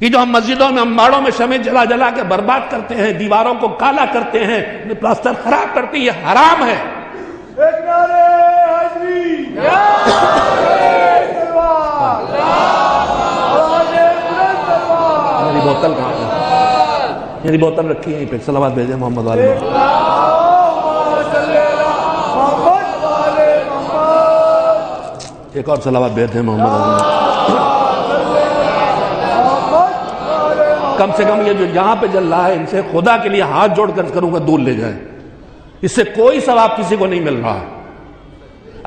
یہ جو ہم مسجدوں میں امباڑوں میں شمع جلا جلا کے برباد کرتے ہیں، دیواروں کو کالا کرتے ہیں، پلاسٹر خراب کرتے ہیں، یہ حرام ہے۔ میری بوتل کہاں ہے؟ میری بوتل رکھی ہے پہ، صلوات بھیجیں محمد علیہ وسلم۔ ایک اور صلوات بھیجیں محمد علیہ وسلم۔ کم سے کم یہ جو یہاں پہ جل رہا ہے، ان سے خدا کے لیے ہاتھ جوڑ کر کروں گا دور لے جائیں، اس سے کوئی ثواب کسی کو نہیں مل رہا۔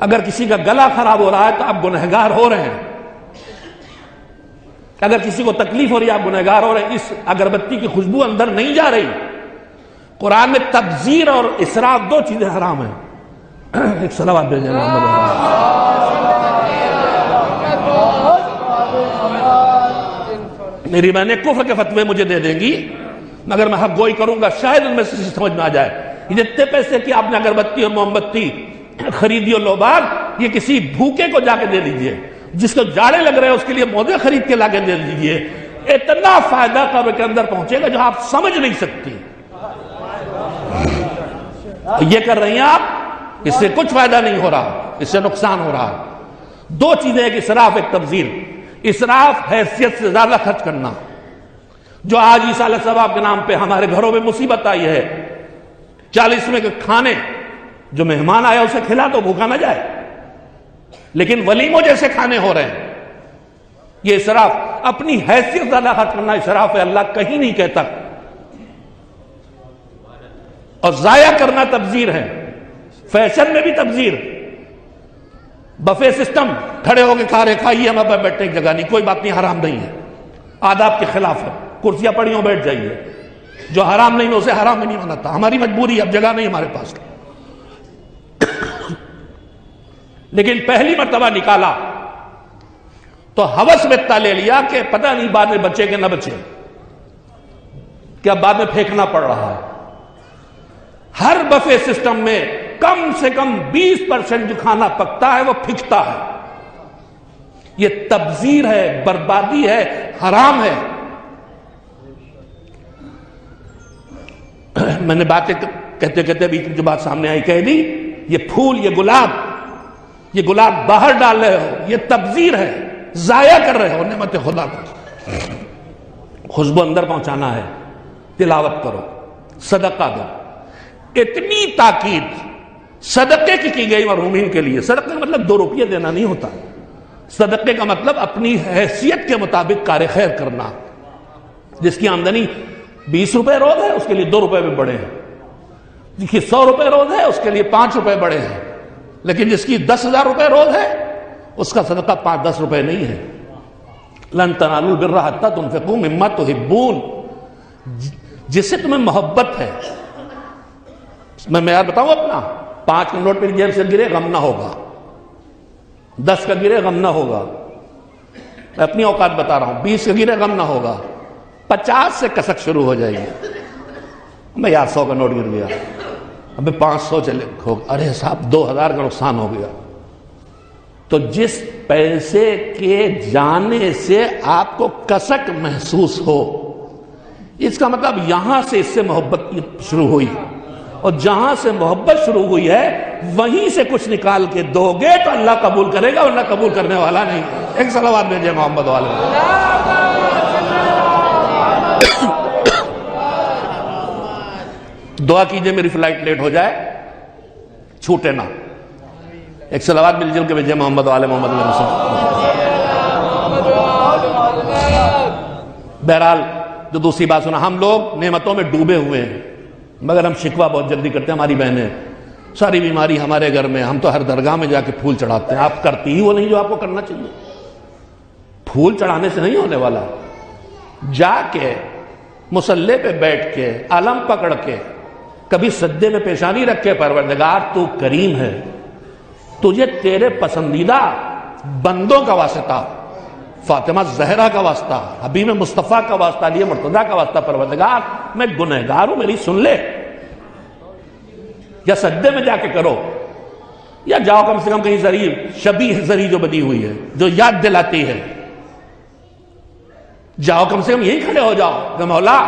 اگر کسی کا گلا خراب ہو رہا ہے تو آپ گنہگار ہو رہے ہیں، اگر کسی کو تکلیف ہو رہی ہے آپ گنہگار ہو رہے ہیں۔ اس اگربتی کی خوشبو اندر نہیں جا رہی۔ قرآن میں تبذیر اور اسراف 2 چیزیں حرام ہیں۔ ایک صلوات بھیجیں محمد۔ میری بہنیں کفر کے فتوے مجھے دے دیں گی، مگر میں حق گوئی کروں گا، شاید ان میں سے سمجھ میں آ جائے۔ یہ جتنے پیسے کی آپ نے اگربتی اور موم بتی خریدی اور لوبان، یہ کسی بھوکے کو جا کے دے دیجئے، جس کو جاڑے لگ رہے ہیں اس کے لیے موزے خرید کے لا کے دے دیجئے۔ اتنا فائدہ قبر کے اندر پہنچے گا جو آپ سمجھ نہیں سکتی۔ یہ کر رہی ہیں آپ، اس سے کچھ فائدہ نہیں ہو رہا، اس سے نقصان ہو رہا۔ 2 چیزیں، ایک اسراف، ایک تبذیر۔ اسراف حیثیت سے زیادہ خرچ کرنا، جو آج ایصال ثواب کے نام پہ ہمارے گھروں میں مصیبت آئی ہے۔ 40ویں کے کھانے جو مہمان آیا اسے کھلا تو بھوکا نہ جائے، لیکن ولیموں جیسے کھانے ہو رہے ہیں۔ یہ اسراف، اپنی حیثیت زیادہ خرچ کرنا اسراف ہے، اللہ کہیں نہیں کہتا۔ اور ضائع کرنا تبذیر ہے، فیشن میں بھی تبذیر۔ بفے سسٹم، کھڑے ہو کے کھا رہے، کھائیے، ہم اب بیٹھنے کی جگہ نہیں، کوئی بات نہیں، حرام نہیں ہے، آداب کے خلاف ہے، کرسیاں پڑی ہوں بیٹھ جائیے۔ جو حرام نہیں میں اسے حرام میں نہیں مناتا، ہماری مجبوری، اب جگہ نہیں ہمارے پاس۔ لیکن پہلی مرتبہ نکالا تو ہوس میں اتنا لے لیا کہ پتہ نہیں بعد میں بچے کہ نہ بچے، کیا بعد میں پھینکنا پڑ رہا ہے۔ ہر بفے سسٹم میں کم سے کم 20% جو کھانا پکتا ہے وہ پھینکتا ہے۔ یہ تبذیر ہے، بربادی ہے، حرام ہے۔ میں نے باتیں کہتے کہتے بھی جو بات سامنے آئی کہہ دی، یہ پھول، یہ گلاب باہر ڈال رہے ہو، یہ تبذیر ہے، ضائع کر رہے ہو نعمت خدا کو۔ خوشبو اندر پہنچانا ہے، تلاوت کرو، صدقہ دو۔ اتنی تاکید صدقے کی گئی مرحومین کے لیے۔ صدقے کا مطلب 2 روپیہ دینا نہیں ہوتا، صدقے کا مطلب اپنی حیثیت کے مطابق کار خیر کرنا۔ جس کی آمدنی 20 روپے روز ہے اس کے لیے 2 روپے بھی بڑے ہیں، جس کی 100 روپے روز ہے اس کے لیے 5 روپے بڑے ہیں، لیکن جس کی 10,000 روپے روز ہے اس کا صدقہ 5-10 روپے نہیں ہے۔ لن تنالوا البر حتی تنفقوا مما تحبون، جس سے تمہیں محبت ہے۔ میں معیار بتاؤں اپنا، 5 کا نوٹ میری جیب سے گرے غم نہ ہوگا، 10 کا گرے غم نہ ہوگا، میں اپنی اوقات بتا رہا ہوں، 20 کا گرے غم نہ ہوگا، 50 سے کسک شروع ہو جائے گی۔ میں یار 100 کا نوٹ گر گیا، ابھی 500 چلے، ارے صاحب 2000 کا نقصان ہو گیا۔ تو جس پیسے کے جانے سے آپ کو کسک محسوس ہو، اس کا مطلب یہاں سے اس سے محبت شروع ہوئی، اور جہاں سے محبت شروع ہوئی ہے وہیں سے کچھ نکال کے دو گے تو اللہ قبول کرے گا، ورنہ قبول کرنے والا نہیں۔ ایک صلوات بھیجے محمد والے۔ دعا کیجئے میری فلائٹ لیٹ ہو جائے، چھوٹے نہ۔ ایک صلوات مل جل کے بھیجے محمد والے محمد علیہ وسلم۔ بہرحال جو دوسری بات سنا، ہم لوگ نعمتوں میں ڈوبے ہوئے ہیں مگر ہم شکوہ بہت جلدی کرتے ہیں۔ ہماری بہنیں ساری بیماری ہمارے گھر میں، ہم تو ہر درگاہ میں جا کے پھول چڑھاتے ہیں۔ آپ کرتی ہی وہ نہیں جو آپ کو کرنا چاہیے۔ پھول چڑھانے سے نہیں ہونے والا، جا کے مصلی پہ بیٹھ کے علم پکڑ کے کبھی سجدے میں پیشانی رکھ کے پروردگار تو کریم ہے، تجھے تیرے پسندیدہ بندوں کا واسطہ، فاطمہ زہرا کا واسطہ، حبیب مصطفیٰ کا واسطہ، علی مرتضیٰ کا واسطہ، پروردگار میں گنہگار ہوں میری سن لے۔ یا سجدے میں جا کے کرو، یا جاؤ کم سے کم کہیں زری شبیہ زری جو بنی ہوئی ہے جو یاد دلاتی ہے، جاؤ کم سے کم یہی کھڑے ہو جاؤ کہ مولا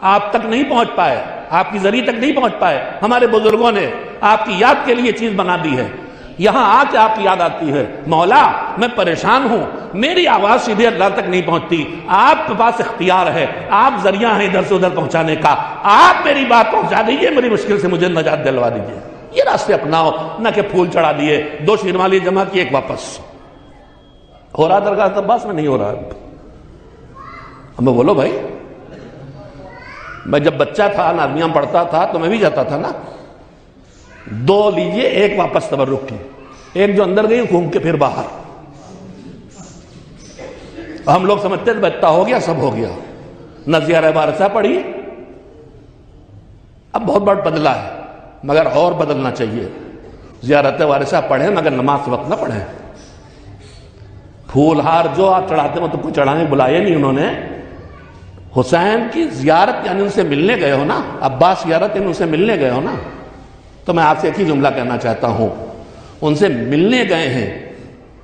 آپ تک نہیں پہنچ پائے، آپ کی زری تک نہیں پہنچ پائے، ہمارے بزرگوں نے آپ کی یاد کے لیے چیز بنا دی ہے، یہاں آ کے آپ کی یاد آتی ہے، مولا میں پریشان ہوں، میری آواز سیدھے اللہ تک نہیں پہنچتی، آپ کے پاس اختیار ہے، آپ ذریعہ ہیں ادھر سے ادھر پہنچانے کا، آپ میری بات پہنچا دیجئے، میری مشکل سے مجھے نجات دلوا دیجئے۔ یہ راستے اپناؤ، نہ کہ پھول چڑھا دیے، 2 شیرمالی جمع کی، ایک واپس۔ ہو رہا درگاہ عباس میں؟ نہیں ہو رہا۔ ہمیں بولو بھائی، میں جب بچہ تھا نادمیاں پڑھتا تھا تو میں بھی جاتا تھا نا۔ 2 لیجئے، ایک واپس تبرک کی، ایک جو اندر گئی گھوم کے پھر باہر۔ ہم لوگ سمجھتے تھے بچہ ہو گیا سب ہو گیا، نہ زیارہ وارثہ پڑھی، اب بہت بڑا بدلہ ہے مگر اور بدلنا چاہیے۔ زیارت وارثہ پڑھیں مگر نماز وقت نہ پڑھیں۔ پھول ہار جو آپ چڑھاتے ہیں تو کوئی چڑھانے بلائے نہیں انہوں نے۔ حسین کی زیارت یعنی ان سے ملنے گئے ہو نا، عباس زیارت یعنی ان سے ملنے گئے ہو نا، تو میں آپ سے ایک ہی جملہ کہنا چاہتا ہوں، ان سے ملنے گئے ہیں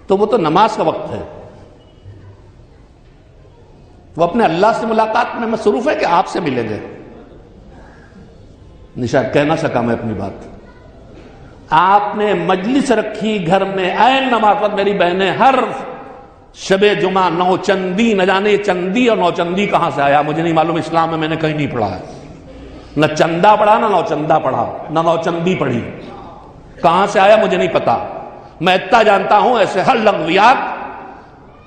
تو وہ تو نماز کا وقت ہے، وہ اپنے اللہ سے ملاقات میں مصروف ہے کہ آپ سے ملیں گے؟ نشاد کہہ نہ سکا میں اپنی بات۔ آپ نے مجلس رکھی گھر میں عین نماز وقت، میری بہنیں ہر شب جمعہ نوچندی، نہ جانے چندی اور نوچندی کہاں سے آیا مجھے نہیں معلوم، اسلام میں میں نے کہیں نہیں پڑھا ہے، نہ چندہ پڑھا نہ نوچندہ پڑھا نہ نوچندی پڑھی، کہاں سے آیا مجھے نہیں پتا۔ میں اتنا جانتا ہوں ایسے ہر لغویات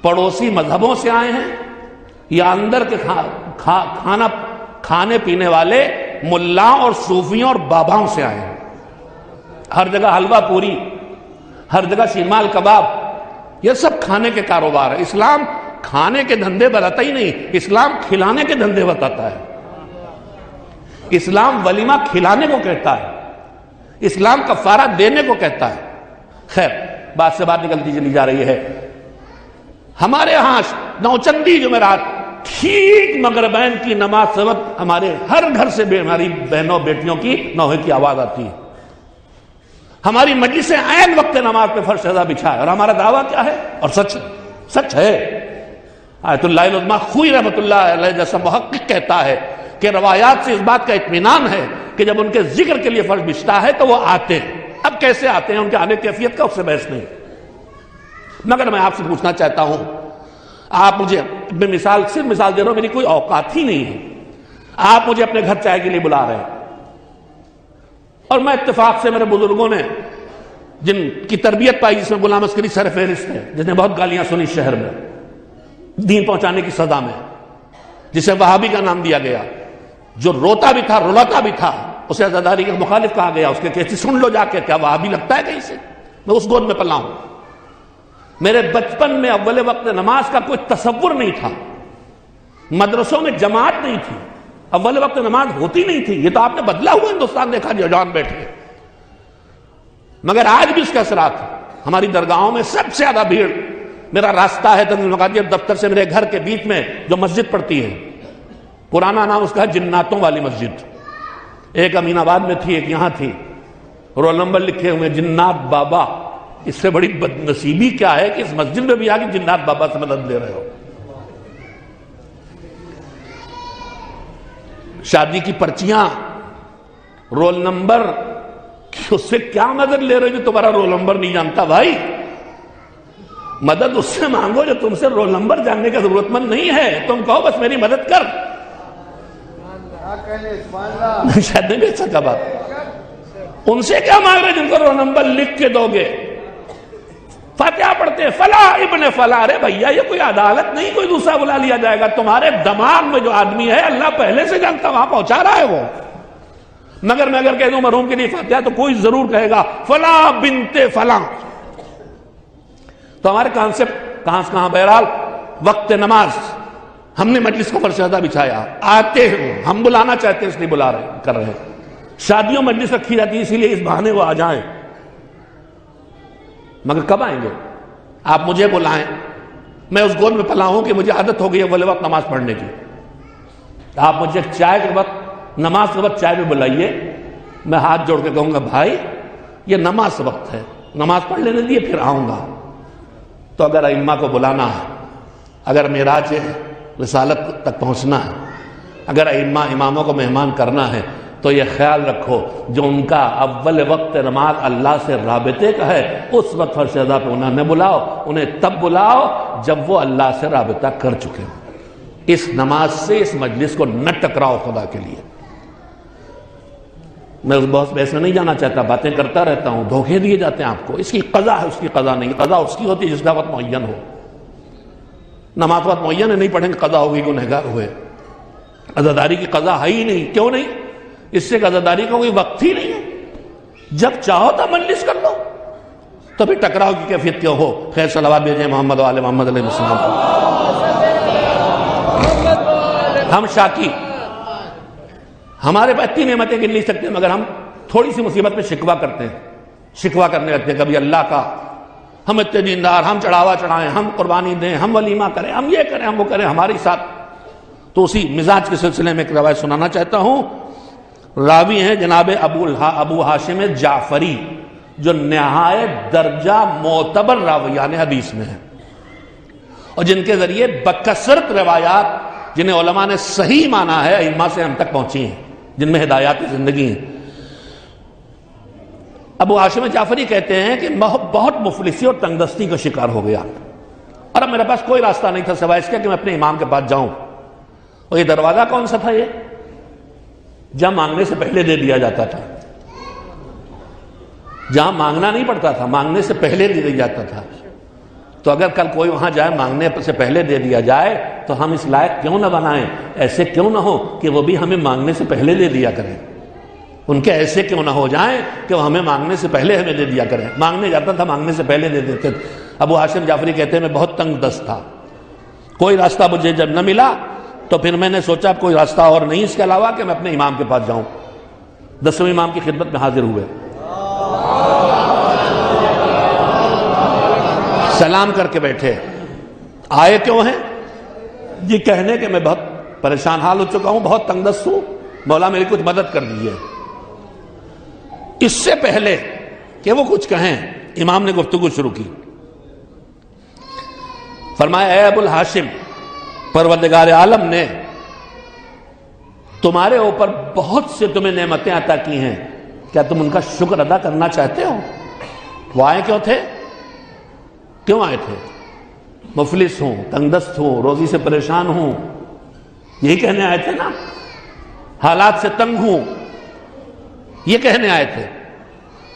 پڑوسی مذہبوں سے آئے ہیں یا اندر کے کھانے پینے والے ملاؤں اور صوفیوں اور باباؤں سے آئے ہیں۔ ہر جگہ حلوہ پوری، ہر جگہ شیرمال کباب، یہ سب کھانے کے کاروبار ہے۔ اسلام کھانے کے دھندے بتاتا ہی نہیں، اسلام کھلانے کے دھندے بتاتا ہے۔ اسلام ولیمہ کھلانے کو کہتا ہے، اسلام کفارہ دینے کو کہتا ہے۔ خیر، بات سے بات نکلتی چلی جا رہی ہے۔ ہمارے ہاں نوچندی جمعرات ٹھیک مغربین کی نماز سے وقت ہمارے ہر گھر سے ہماری بہنوں بیٹیوں کی نوحے کی آواز آتی ہے۔ ہماری مجلسیں عین وقت نماز پہ فرش رضا بچھا ہے، اور ہمارا دعویٰ کیا ہے؟ اور سچ ہے۔ آیت اللہ العظمیٰ خوئی رحمت اللہ علیہ جیسا محقق کہتا ہے کہ روایات سے اس بات کا اطمینان ہے کہ جب ان کے ذکر کے لیے فرش بچھتا ہے تو وہ آتے ہیں۔ اب کیسے آتے ہیں، ان کے آنے کی کیفیت کا اس سے بحث نہیں، مگر میں آپ سے پوچھنا چاہتا ہوں، آپ مجھے صرف مثال دے رہا ہوں، میری کوئی اوقات ہی نہیں ہے، آپ مجھے اپنے گھر چائے کے لیے بلا رہے ہیں، اور میں اتفاق سے میرے بزرگوں نے جن کی تربیت پائی، جس میں غلام عسکری سر فہرست ہے، جس نے بہت گالیاں سنی شہر میں دین پہنچانے کی سزا میں، جسے وہابی کا نام دیا گیا، جو روتا بھی تھا رلاتا بھی تھا، اسے عزاداری کا مخالف کہا گیا، اس کے کیسے سن لو جا کے، کیا وہابی لگتا ہے کہیں سے؟ میں اس گود میں پلا ہوں۔ میرے بچپن میں اول وقت نماز کا کوئی تصور نہیں تھا، مدرسوں میں جماعت نہیں تھی، اول وقت نماز ہوتی نہیں تھی۔ یہ تو آپ نے بدلا ہوا ہندوستان دیکھا جوان بیٹھے، مگر آج بھی اس کا اثرات ہے۔ ہماری درگاہوں میں سب سے زیادہ بھیڑ، میرا راستہ ہے تنظیم مقادیر دفتر سے میرے گھر کے بیچ میں جو مسجد پڑتی ہے، پرانا نام اس کا ہے جناتوں والی مسجد، ایک امین آباد میں تھی، ایک یہاں تھی، رول نمبر لکھے ہوئے جنات بابا اس سے بڑی بدنصیبی کیا ہے کہ اس مسجد میں بھی آگے جنات بابا سے مدد لے رہے ہو. شادی کی پرچیاں، رول نمبر، اس سے کیا مدد لے رہے ہو جو تمہارا رول نمبر نہیں جانتا؟ بھائی مدد اس سے مانگو جو تم سے رول نمبر جاننے کا ضرورت مند نہیں ہے. تم کہو بس میری مدد کر. شاید نہیں بیچ سکا بات. ان سے کیا مانگ رہے جن کو رول نمبر لکھ کے دو گے؟ فاتحہ پڑھتے ہیں فلاں ابن فلاں. ارے بھیا یہ کوئی عدالت نہیں کوئی دوسرا بلا لیا جائے گا. تمہارے دماغ میں جو آدمی ہے اللہ پہلے سے جانتا، وہاں پہنچا رہا ہے وہ. مگر میں اگر کہہ دوں مرحوم کے لیے فاتحہ تو کوئی ضرور کہے گا فلاں بنت فلاں. تو ہمارے کانسیپٹ کہاں سے کہاں. بہرحال وقت نماز ہم نے مجلس کا فرشادہ بچھایا. آتے ہیں ہم بلانا چاہتے ہیں اس لیے بلا رہے کر رہے ہیں. شادیوں مجلس رکھی جاتی ہے اسی لیے اس بہانے وہ آ جائیں. مگر کب آئیں گے؟ آپ مجھے بلائیں. میں اس گود میں پلا ہوں کہ مجھے عادت ہو گئی ہے وقت نماز پڑھنے کی. آپ مجھے چائے کے وقت، نماز کے وقت چائے میں بلائیے. میں ہاتھ جوڑ کے کہوں گا بھائی یہ نماز وقت ہے، نماز پڑھ لینے دیے پھر آؤں گا. تو اگر ائمہ کو بلانا ہے، اگر معراج رسالت تک پہنچنا ہے، اگر ائمہ اماموں کو مہمان کرنا ہے تو یہ خیال رکھو جو ان کا اول وقت نماز اللہ سے رابطے کا ہے اس وقت فرش ادا پہ انہیں نہ بلاؤ. انہیں تب بلاؤ جب وہ اللہ سے رابطہ کر چکے ہوں. اس نماز سے اس مجلس کو نہ ٹکراؤ خدا کے لیے. میں اس بہت بحث میں نہیں جانا چاہتا، باتیں کرتا رہتا ہوں. دھوکے دیے جاتے ہیں آپ کو. اس کی قضا ہے، اس کی قضا نہیں. قضا اس کی ہوتی ہے جس کا وقت معین ہو. نماز وقت معین ہے، نہیں پڑھیں گے قضا ہوگی، گنہگار ہوئے. عزاداری کی قضا ہے ہی نہیں. کیوں نہیں؟ اس سے عزاداری کا کوئی وقت ہی نہیں ہے. جب چاہو تو مجلس کر لو. تو پھر ٹکراؤ کی کیفیت کیوں ہو؟ خیر صلوات بھیجیں محمد و آل محمد علیہ السلام پر. ہم شاکی، ہمارے پاس اتنی نعمتیں گن نہیں سکتے مگر ہم تھوڑی سی مصیبت میں شکوہ کرتے ہیں. شکوہ کرنے لگتے ہیں کبھی اللہ کا، ہم اتنے دیندار، ہم چڑھاوا چڑھائیں، ہم قربانی دیں، ہم ولیمہ کریں، ہم یہ کریں، ہم وہ کریں ہمارے ساتھ. تو اسی مزاج کے سلسلے میں ایک روایت سنانا چاہتا ہوں. راوی ہیں جناب ابو ہاشم جعفری جو نہایت درجہ معتبر راویان حدیث میں ہیں اور جن کے ذریعے بکثرت روایات جنہیں علماء نے صحیح مانا ہے ائمہ سے ہم تک پہنچی ہیں، جن میں ہدایات زندگی ہیں. ابو ہاشم جعفری کہتے ہیں کہ بہت مفلسی اور تنگدستی کا شکار ہو گیا اور اب میرے پاس کوئی راستہ نہیں تھا سوائے اس کے کہ میں اپنے امام کے پاس جاؤں. اور یہ دروازہ کون سا تھا؟ یہ جہاں مانگنے سے پہلے دے دیا جاتا تھا. جہاں مانگنا نہیں پڑتا تھا، مانگنے سے پہلے دے دیا جاتا تھا. تو اگر کل کوئی وہاں جائے مانگنے سے پہلے دے دیا جائے تو ہم اس لائق کیوں نہ بنائیں؟ ایسے کیوں نہ ہو کہ وہ بھی ہمیں مانگنے سے پہلے دے دیا کریں. ان کے ایسے کیوں نہ ہو جائیں کہ وہ ہمیں مانگنے سے پہلے ہمیں دے دیا کریں. مانگنے جاتا تھا مانگنے سے پہلے دے دیتے تھے. ابو ہاشم جعفری کہتے ہیں میں بہت تنگ دست تھا، کوئی راستہ مجھے جب نہ ملا تو پھر میں نے سوچا کوئی راستہ اور نہیں اس کے علاوہ کہ میں اپنے امام کے پاس جاؤں. 10ویں امام کی خدمت میں حاضر ہوئے. سلام کر کے بیٹھے. آئے کیوں ہیں؟ یہ کہنے کہ میں بہت پریشان حال ہو چکا ہوں، بہت تنگ دست ہوں، مولا میری کچھ مدد کر دیجیے. اس سے پہلے کہ وہ کچھ کہیں امام نے گفتگو شروع کی. فرمایا اے ابو الہاشم، پروردگار عالم نے تمہارے اوپر بہت سے تمہیں نعمتیں عطا کی ہیں، کیا تم ان کا شکر ادا کرنا چاہتے ہو؟ وہ آئے کیوں تھے؟ کیوں آئے تھے؟ مفلس ہوں، تنگ دست ہوں، روزی سے پریشان ہوں، یہی کہنے آئے تھے نا. حالات سے تنگ ہوں، یہ کہنے آئے تھے.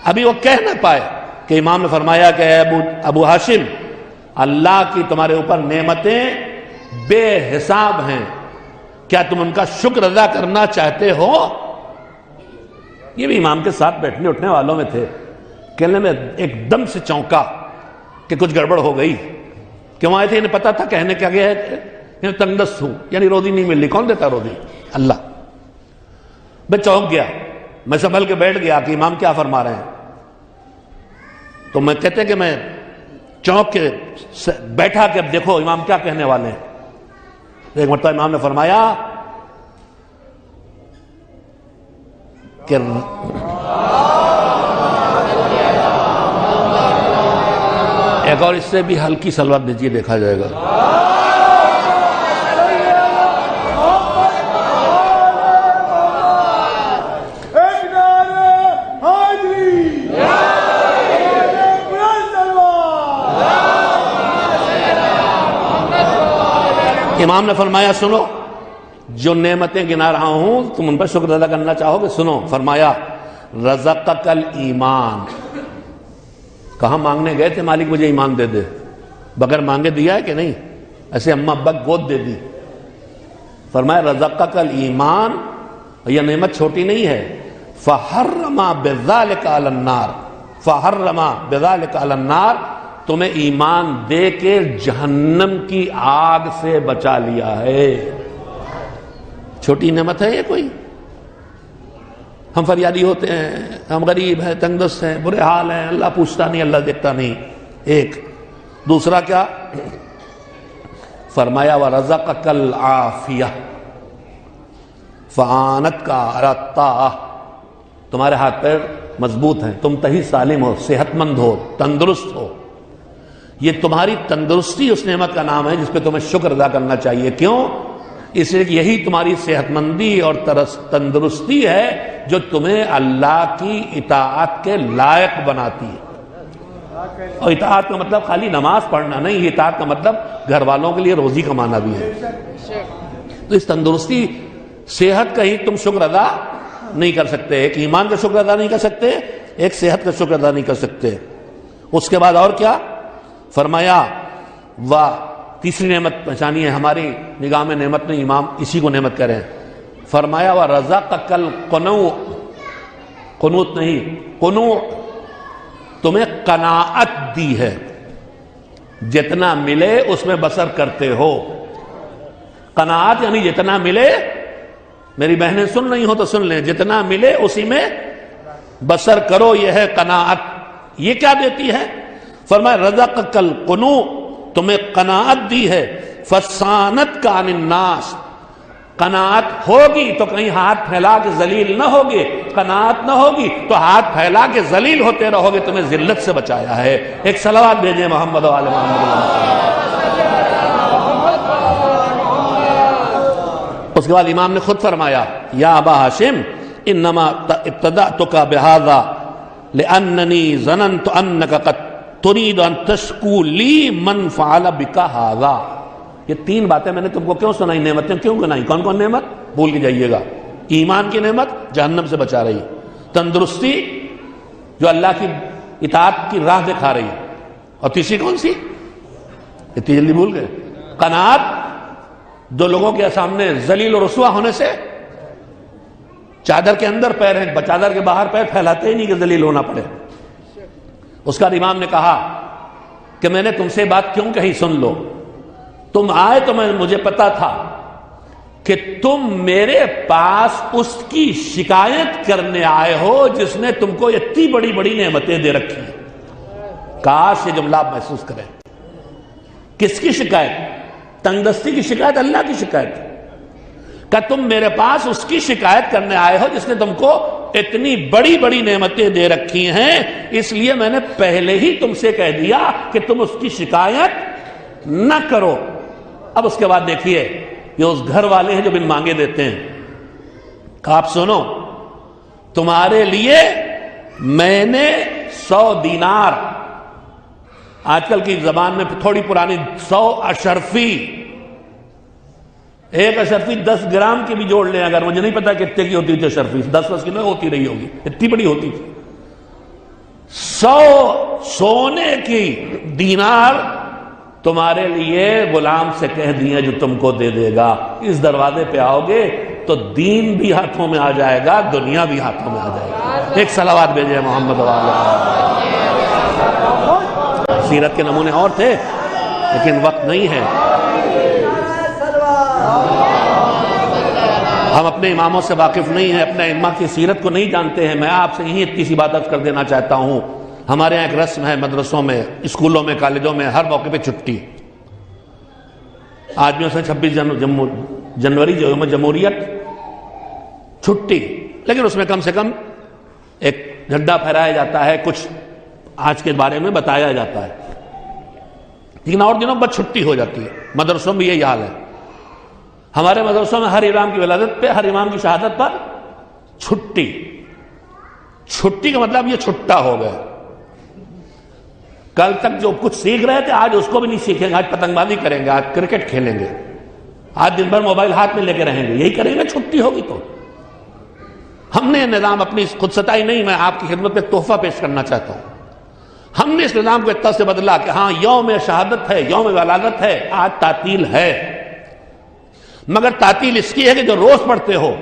ابھی وہ کہہ نہ پائے کہ امام نے فرمایا کہ اے ابو ہاشم، اللہ کی تمہارے اوپر نعمتیں بے حساب ہیں، کیا تم ان کا شکر ادا کرنا چاہتے ہو؟ یہ بھی امام کے ساتھ بیٹھنے اٹھنے والوں میں تھے. کہنے میں ایک دم سے چونکا کہ کچھ گڑبڑ ہو گئی. کیوں آئے تھے؟ انہیں پتا تھا کہنے کیا گیا ہے تنگ دست ہوں، یعنی روزی نہیں مل رہی. کون دیتا روزی؟ اللہ. میں چونک گیا، میں سنبھل کے بیٹھ گیا کہ امام کیا فرما رہے ہیں. تو میں کہتے کہ میں چونک کے بیٹھا کہ اب دیکھو امام کیا کہنے والے ہیں. ایک مرتبہ امام نے فرمایا کہ ایک اور اس سے بھی ہلکی صلوات دیجیے، دیکھا جائے گا۔ امام نے فرمایا سنو، جو نعمتیں گنا رہا ہوں تم ان پر شکر ادا کرنا چاہو گے، سنو۔ فرمایا رزقک الایمان۔ کہاں مانگنے گئے تھے مالک مجھے ایمان دے دے، بغیر مانگے دیا ہے کہ نہیں؟ ایسے اماں ابا گود دے دی۔ فرمایا رزقک الایمان، یہ نعمت چھوٹی نہیں ہے۔ فحرم بذلک علی النار، فحرم بذلک علی النار، تمہیں ایمان دے کے جہنم کی آگ سے بچا لیا ہے۔ چھوٹی نعمت ہے یہ کوئی؟ ہم فریادی ہوتے ہیں، ہم غریب ہیں، تنگ دست ہیں، برے حال ہیں، اللہ پوچھتا نہیں، اللہ دیکھتا نہیں۔ ایک دوسرا کیا فرمایا وَرَزَقَكَ الْعَافِيَةَ، فَعَانَتْكَ عَلَى الطَّاعَةِ، تمہارے ہاتھ پیر مضبوط ہیں، تم تہی سالم ہو، صحت مند ہو، تندرست ہو۔ یہ تمہاری تندرستی اس نعمت کا نام ہے جس پہ تمہیں شکر ادا کرنا چاہیے۔ کیوں؟ اس لیے کہ یہی تمہاری صحت مندی اور تندرستی ہے جو تمہیں اللہ کی اطاعت کے لائق بناتی ہے۔ اور اطاعت کا مطلب خالی نماز پڑھنا نہیں، اطاعت کا مطلب گھر والوں کے لیے روزی کمانا بھی ہے۔ تو اس تندرستی صحت کا ہی تم شکر ادا نہیں کر سکتے، ایک ایمان کا شکر ادا نہیں کر سکتے، ایک صحت کا شکر ادا نہیں کر سکتے۔ اس کے بعد اور کیا فرمایا؟ تیسری نعمت پہچانی ہے ہماری نگاہ میں نعمت نہیں، امام اسی کو نعمت کریں۔ فرمایا وَرَزَقَكَ الْقُنُوعَ، قنوت نہیں، قنوع، تمہیں قناعت دی ہے، جتنا ملے اس میں بسر کرتے ہو۔ قناعت یعنی جتنا ملے، میری بہنیں سن رہی ہو تو سن لیں، جتنا ملے اسی میں بسر کرو، یہ ہے قناعت۔ یہ کیا دیتی ہے؟ فرمایا رزقک القنوع، تمہیں قناعت دی ہے۔ فصانت کا عن الناس، قناعت ہوگی تو کہیں ہاتھ پھیلا کے ذلیل نہ ہوگی، قناعت نہ ہوگی تو ہاتھ پھیلا کے ذلیل ہوتے رہو گے، تمہیں ذلت سے بچایا ہے۔ ایک صلوات بھیجیں محمد و آل محمد۔ اس کے بعد امام نے خود فرمایا یا ابا ہاشم انما ابتدأتک بہذا لأننی ظننت انک قد تريد ان تشکو لی من فعل بک ھذا۔ یہ تین باتیں میں نے تم کو کیوں سنائی، نعمتیں کیوں گنائی؟ کون کون نعمت؟ بھول کے جائیے گا۔ ایمان کی نعمت جہنم سے بچا رہی، تندرستی جو اللہ کی اطاعت کی راہ دکھا رہی، اور تیسری کون سی؟ اتنی جلدی بھول گئے؟ قناعت، جو لوگوں کے سامنے ذلیل و رسوا ہونے سے چادر کے اندر پیر ہیں، چادر کے باہر پیر پھیلاتے ہی نہیں کہ ذلیل ہونا پڑے۔ اس کا امام نے کہا کہ میں نے تم سے بات کیوں کہی، سن لو۔ تم آئے تو مجھے پتا تھا کہ تم میرے پاس اس کی شکایت کرنے آئے ہو جس نے تم کو اتنی بڑی بڑی نعمتیں دے رکھی ہیں۔ کاش یہ جملہ آپ محسوس کریں۔ کس کی شکایت؟ تنگ دستی کی شکایت، اللہ کی شکایت کہ تم میرے پاس اس کی شکایت کرنے آئے ہو جس نے تم کو اتنی بڑی بڑی نعمتیں دے رکھی ہیں، اس لیے میں نے پہلے ہی تم سے کہہ دیا کہ تم اس کی شکایت نہ کرو۔ اب اس کے بعد دیکھیے، یہ اس گھر والے ہیں جو بن مانگے دیتے ہیں۔ کہ آپ سنو، تمہارے لیے میں نے 100 دینار، آج کل کی زبان میں تھوڑی پرانی 100 اشرفی، ایک اشرفی 10 گرام کی بھی جوڑ لیں، اگر مجھے نہیں پتا کتنے کی ہوتی تھی اشرفی، 10 کی نہیں ہوتی رہی ہوگی، اتنی بڑی ہوتی تھی۔ 100 سونے کی دینار تمہارے لیے غلام سے کہہ دیے جو تم کو دے دے گا۔ اس دروازے پہ آؤ گے تو دین بھی ہاتھوں میں آ جائے گا، دنیا بھی ہاتھوں میں آ جائے گا۔ ایک صلوات بھیجے محمد والا۔ سیرت کے نمونے اور تھے لیکن وقت نہیں ہے، ہم اپنے اماموں سے واقف نہیں ہیں، اپنے امام کی سیرت کو نہیں جانتے ہیں۔ میں آپ سے یہی اتنی سی بات عرض کر دینا چاہتا ہوں، ہمارے یہاں ایک رسم ہے، مدرسوں میں، اسکولوں میں، کالجوں میں ہر موقع پہ چھٹی۔ آج بھی اسے 26 جنوری جو یوم جمہوریت، چھٹی، لیکن اس میں کم سے کم ایک جھنڈا پھہرایا جاتا ہے، کچھ آج کے بارے میں بتایا جاتا ہے۔ لیکن اور دنوں بس چھٹی ہو جاتی ہے. مدرسوں میں یہی حال ہے. ہمارے مدرسوں میں ہر امام کی ولادت پہ، ہر امام کی شہادت پر چھٹی. چھٹی کا مطلب یہ چھٹا ہو گیا. کل تک جو کچھ سیکھ رہے تھے آج اس کو بھی نہیں سیکھیں گے. آج پتنگ بازی کریں گے، آج کرکٹ کھیلیں گے، آج دن بھر موبائل ہاتھ میں لے کے رہیں گے. یہی کریں گے، چھٹی ہوگی تو. ہم نے نظام اپنی خود ستائی نہیں، میں آپ کی خدمت پہ تحفہ پیش کرنا چاہتا ہوں. ہم نے اس نظام کو اتنا سے بدلا کہ ہاں یوم شہادت ہے، یوم ولادت ہے، آج تعطیل ہے. مگر تعطیل اس کی ہے کہ جو روز پڑھتے ہو،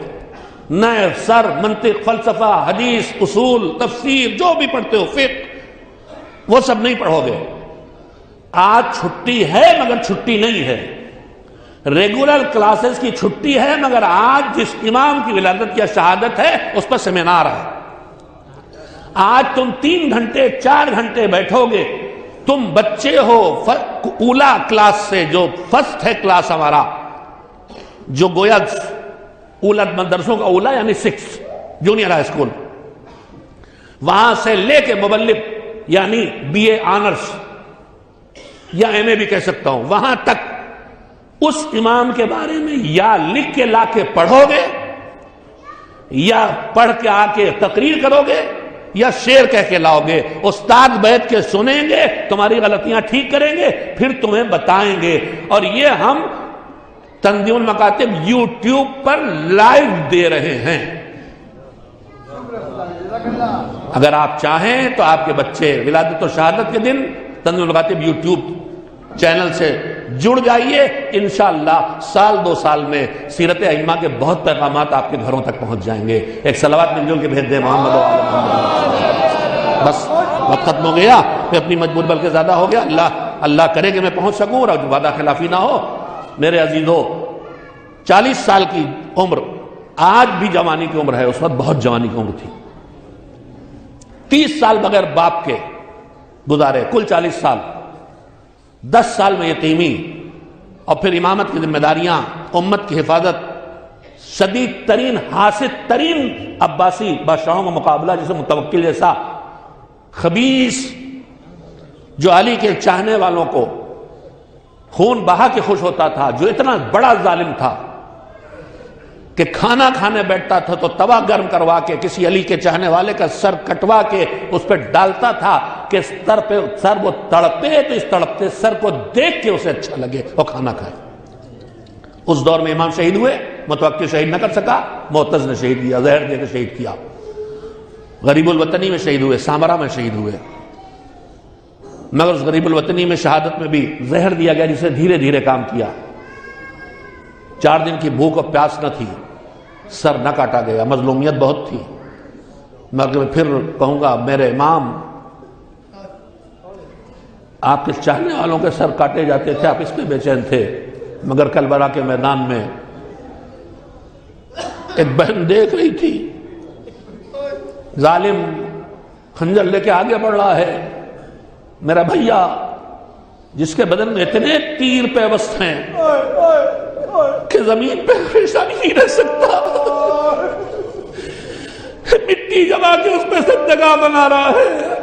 نئے سر، منطق، فلسفہ، حدیث، اصول، تفسیر، جو بھی پڑھتے ہو، فقہ، وہ سب نہیں پڑھو گے. آج چھٹی ہے مگر چھٹی نہیں ہے. ریگولر کلاسز کی چھٹی ہے مگر آج جس امام کی ولادت یا شہادت ہے اس پر سیمینار ہے. آج تم 3 گھنٹے 4 گھنٹے بیٹھو گے. تم بچے ہو اولا کلاس سے، جو فرسٹ ہے کلاس ہمارا، جو گویا اولا مدرسوں کا اولا یعنی 6 جونیئر ہائی اسکول، وہاں سے لے کے مبلغ یعنی بی اے آنرس یا ایم اے بھی کہہ سکتا ہوں، وہاں تک اس امام کے بارے میں یا لکھ کے لا کے پڑھو گے، یا پڑھ کے آ کے تقریر کرو گے، یا شعر کہہ کے لاؤ گے. استاد بیٹھ کے سنیں گے، تمہاری غلطیاں ٹھیک کریں گے، پھر تمہیں بتائیں گے. اور یہ ہم تنظیم المکاتب یوٹیوب پر لائیو دے رہے ہیں. اگر آپ چاہیں تو آپ کے بچے ولادت و شہادت کے دن تنظیم المکاتب یوٹیوب چینل سے جڑ جائیے. انشاءاللہ سال 2 سال میں سیرت ائمہ کے بہت پیغامات آپ کے گھروں تک پہنچ جائیں گے. ایک صلوات مل جل کے بھیج دیں محمد و آل محمد. بس وقت ختم ہو گیا، میں اپنی مجبور بلکہ زیادہ ہو گیا. اللہ کرے کہ میں پہنچ سکوں اور وعدہ خلافی نہ ہو. میرے عزیزو، 40 سال کی عمر آج بھی جوانی کی عمر ہے، اس وقت بہت جوانی کی عمر تھی. 30 سال بغیر باپ کے گزارے، کل 40 سال. 10 سال میں یتیمی، اور پھر امامت کی ذمہ داریاں، امت کی حفاظت، شدید ترین حاسد ترین عباسی بادشاہوں کا مقابلہ، جسے متوکل جیسا خبیث جو علی کے چاہنے والوں کو خون بہا کے خوش ہوتا تھا، جو اتنا بڑا ظالم تھا کہ کھانا کھانے بیٹھتا تھا تو توا گرم کروا کے کسی علی کے چاہنے والے کا سر کٹوا کے اس پہ ڈالتا تھا کہ سر وہ تڑپے تو اس تڑپتے سر کو دیکھ کے اسے اچھا لگے اور کھانا کھائے. اس دور میں امام شہید ہوئے، متوکل شہید نہ کر سکا، معتز نے شہید کیا، زہر دے کے شہید کیا. غریب الوطنی میں شہید ہوئے، سامرا میں شہید ہوئے. مگر اس غریب الوطنی میں شہادت میں بھی زہر دیا گیا جسے دھیرے دھیرے کام کیا. 4 دن کی بھوک اور پیاس نہ تھی، سر نہ کاٹا گیا، مظلومیت بہت تھی. مگر میں پھر کہوں گا، میرے امام، آپ کے چاہنے والوں کے سر کاٹے جاتے تھے، آپ اس پہ بے چین تھے. مگر کربلا کے میدان میں ایک بہن دیکھ رہی تھی، ظالم خنجر لے کے آگے بڑھ رہا ہے. میرا بھیا جس کے بدن میں اتنے تیر پیوست ہیں کہ زمین پہ ہمیشہ نہیں رہ سکتا، مٹی جما کے اس پہ زندگاہ بنا رہا ہے.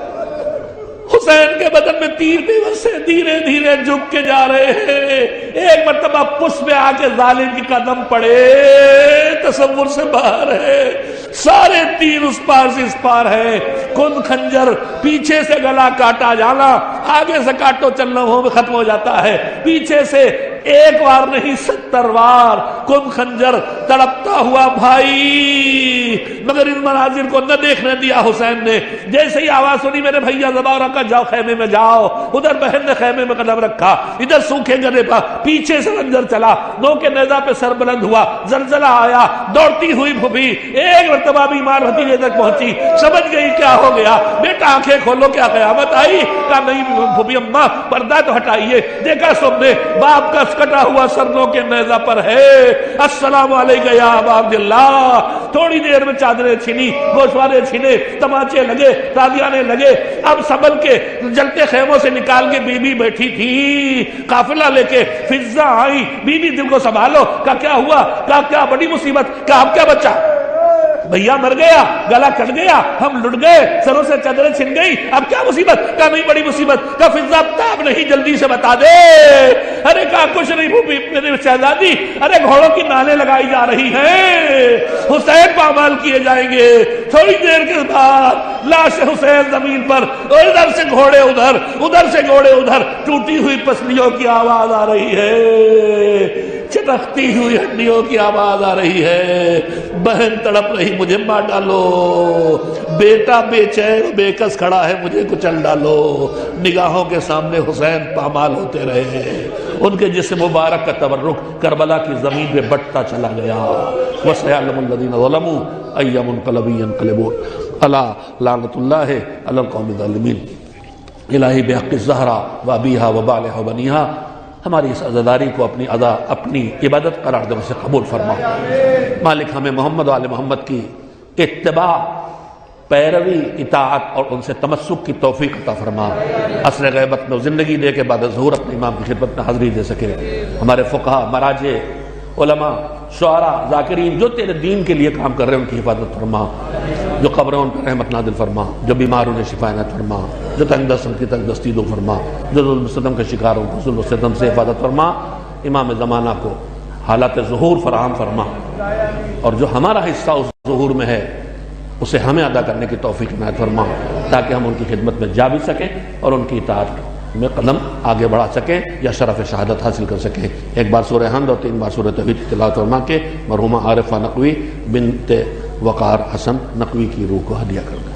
حسین کے بدن میں تیر پیوست سے دھیرے دھیرے جھک کے جا رہے ہیں. ایک مرتبہ پش میں آ کے ظالم کی قدم پڑے، تصور سے باہر ہے. سارے تیر اس پار سے اس پار ہے. کن خنجر پیچھے سے گلا کاٹا جانا، آگے سے کاٹو چلنا وہ بھی ختم ہو جاتا ہے. پیچھے سے ایک بار نہیں 70 بار کن خنجر تڑپتا ہوا بھائی. مگر ان مناظر کو نہ دیکھنے دیا حسین نے. جیسے ہی آواز سنی، میرے بھیا زبا رکھا، جاؤ خیمے میں جاؤ. ادھر بہن نے خیمے میں قدم رکھا، ادھر سوکھے گدے پر پیچھے سے خنجر چلا. نو کے نیزہ پہ سر بلند ہوا، زلزلہ آیا. دوڑتی ہوئی پھوپھی ایک مرتبہ بیمار بھتیجے تک پہنچی، سمجھ گئی کیا ہو گیا. بیٹا آنکھیں کھولو، کیا قیامت آئی؟ کہا نہیں پھوپھی اماں، پردہ تو ہٹائیے. دیکھا سب نے باپ کا کٹا ہوا سر نو کے نیزہ پر ہے. السلام علیکم یا ابا عبداللہ. تھوڑی دیر میں چادریں چھینی، گوشوارے چھینے، تماچے لگے، تازیانے لگے. اب سنبھل کے جلتے خیموں سے نکال کے بی بی بیٹھی تھی قافلہ لے کے. فضا آئی، بی بی دل کو سنبھالو. کہا کیا ہوا؟ کہا کیا بڑی مصیبت. کہا اب کیا بچہ؟ بھیا مر گیا، گلا کٹ گیا، ہم لٹ گئے، سروں سے چادریں چھن گئی، اب کیا مصیبت؟ کہا نہیں بڑی مصیبت، کہا فضا تاب نہیں، جلدی سے بتا دے۔ ارے کہا کچھ نہیں بھوپی میری شہزادی، ارے گھوڑوں کی نالیں لگائی جا رہی ہیں، حسین پامال کیے جائیں گے۔ تھوڑی دیر کے بعد لاش حسین زمین پر، اور ادھر سے گھوڑے ادھر، ادھر سے گھوڑے ادھر، ٹوٹی ہوئی پسلیوں کی آواز آ رہی ہے، چٹکتی ہوئی ہڈیوں کی آواز آ رہی ہے، بہن تڑپ رہی مجھے مار ڈالو، بیٹا بے چین بے کس کھڑا ہے مجھے کچل ڈالو۔ نگاہوں کے سامنے حسین پامال ہوتے رہے، ان کے جسم مبارک کا تورک کربلا کی زمین پہ بٹتا چلا گیا۔ وَسَيَعْلَمُ الَّذِينَ ظَلَمُوا أَيَّ مُنقَلَبٍ يَنقَلِبُونَ أَلَا لَعْنَةُ اللَّهِ عَلَى الْقَوْمِ الظَّالِمِينَ۔ الہی بحق الزہرا وابیہا وبالہا وبنیہا، ہماری اس عزاداری کو اپنی اپنی عبادت قرار دے سے قبول فرما۔ مالک ہمیں محمد و آل محمد کی اتباع، پیروی، اطاعت اور ان سے تمسک کی توفیق عطا فرما۔ عصر غیبت میں زندگی دے کے بعد ظہور اپنے امام کی خدمت میں حاضری دے سکے۔ ہمارے فقہا، مراجع، علماء، شعراء، ذاکرین جو تیرے دین کے لیے کام کر رہے ہیں ان کی حفاظت فرما، جو قبروں ان پر رحمت نازل فرما، جو بیمار انہیں شفا عنایت فرما، جو تنگ دست ان کی تنگ دستی دو فرما، جو ظلم ستم کے شکاروں کو ظلم ستم سے حفاظت فرما۔ امام زمانہ کو حالات ظہور فراہم فرما، اور جو ہمارا حصہ اس ظہور میں ہے اسے ہمیں ادا کرنے کی توفیق عنایت فرما، تاکہ ہم ان کی خدمت میں جا بھی سکیں اور ان کی اطاعت میں قدم آگے بڑھا سکیں یا شرف شہادت حاصل کر سکیں۔ ایک بار سورہ حمد اور 3 بار سورہ توحید کی تلاوت فرما کے مرحومہ عارفہ نقوی بنت وقار حسن نقوی کی روح کو ہدیہ کر دیں۔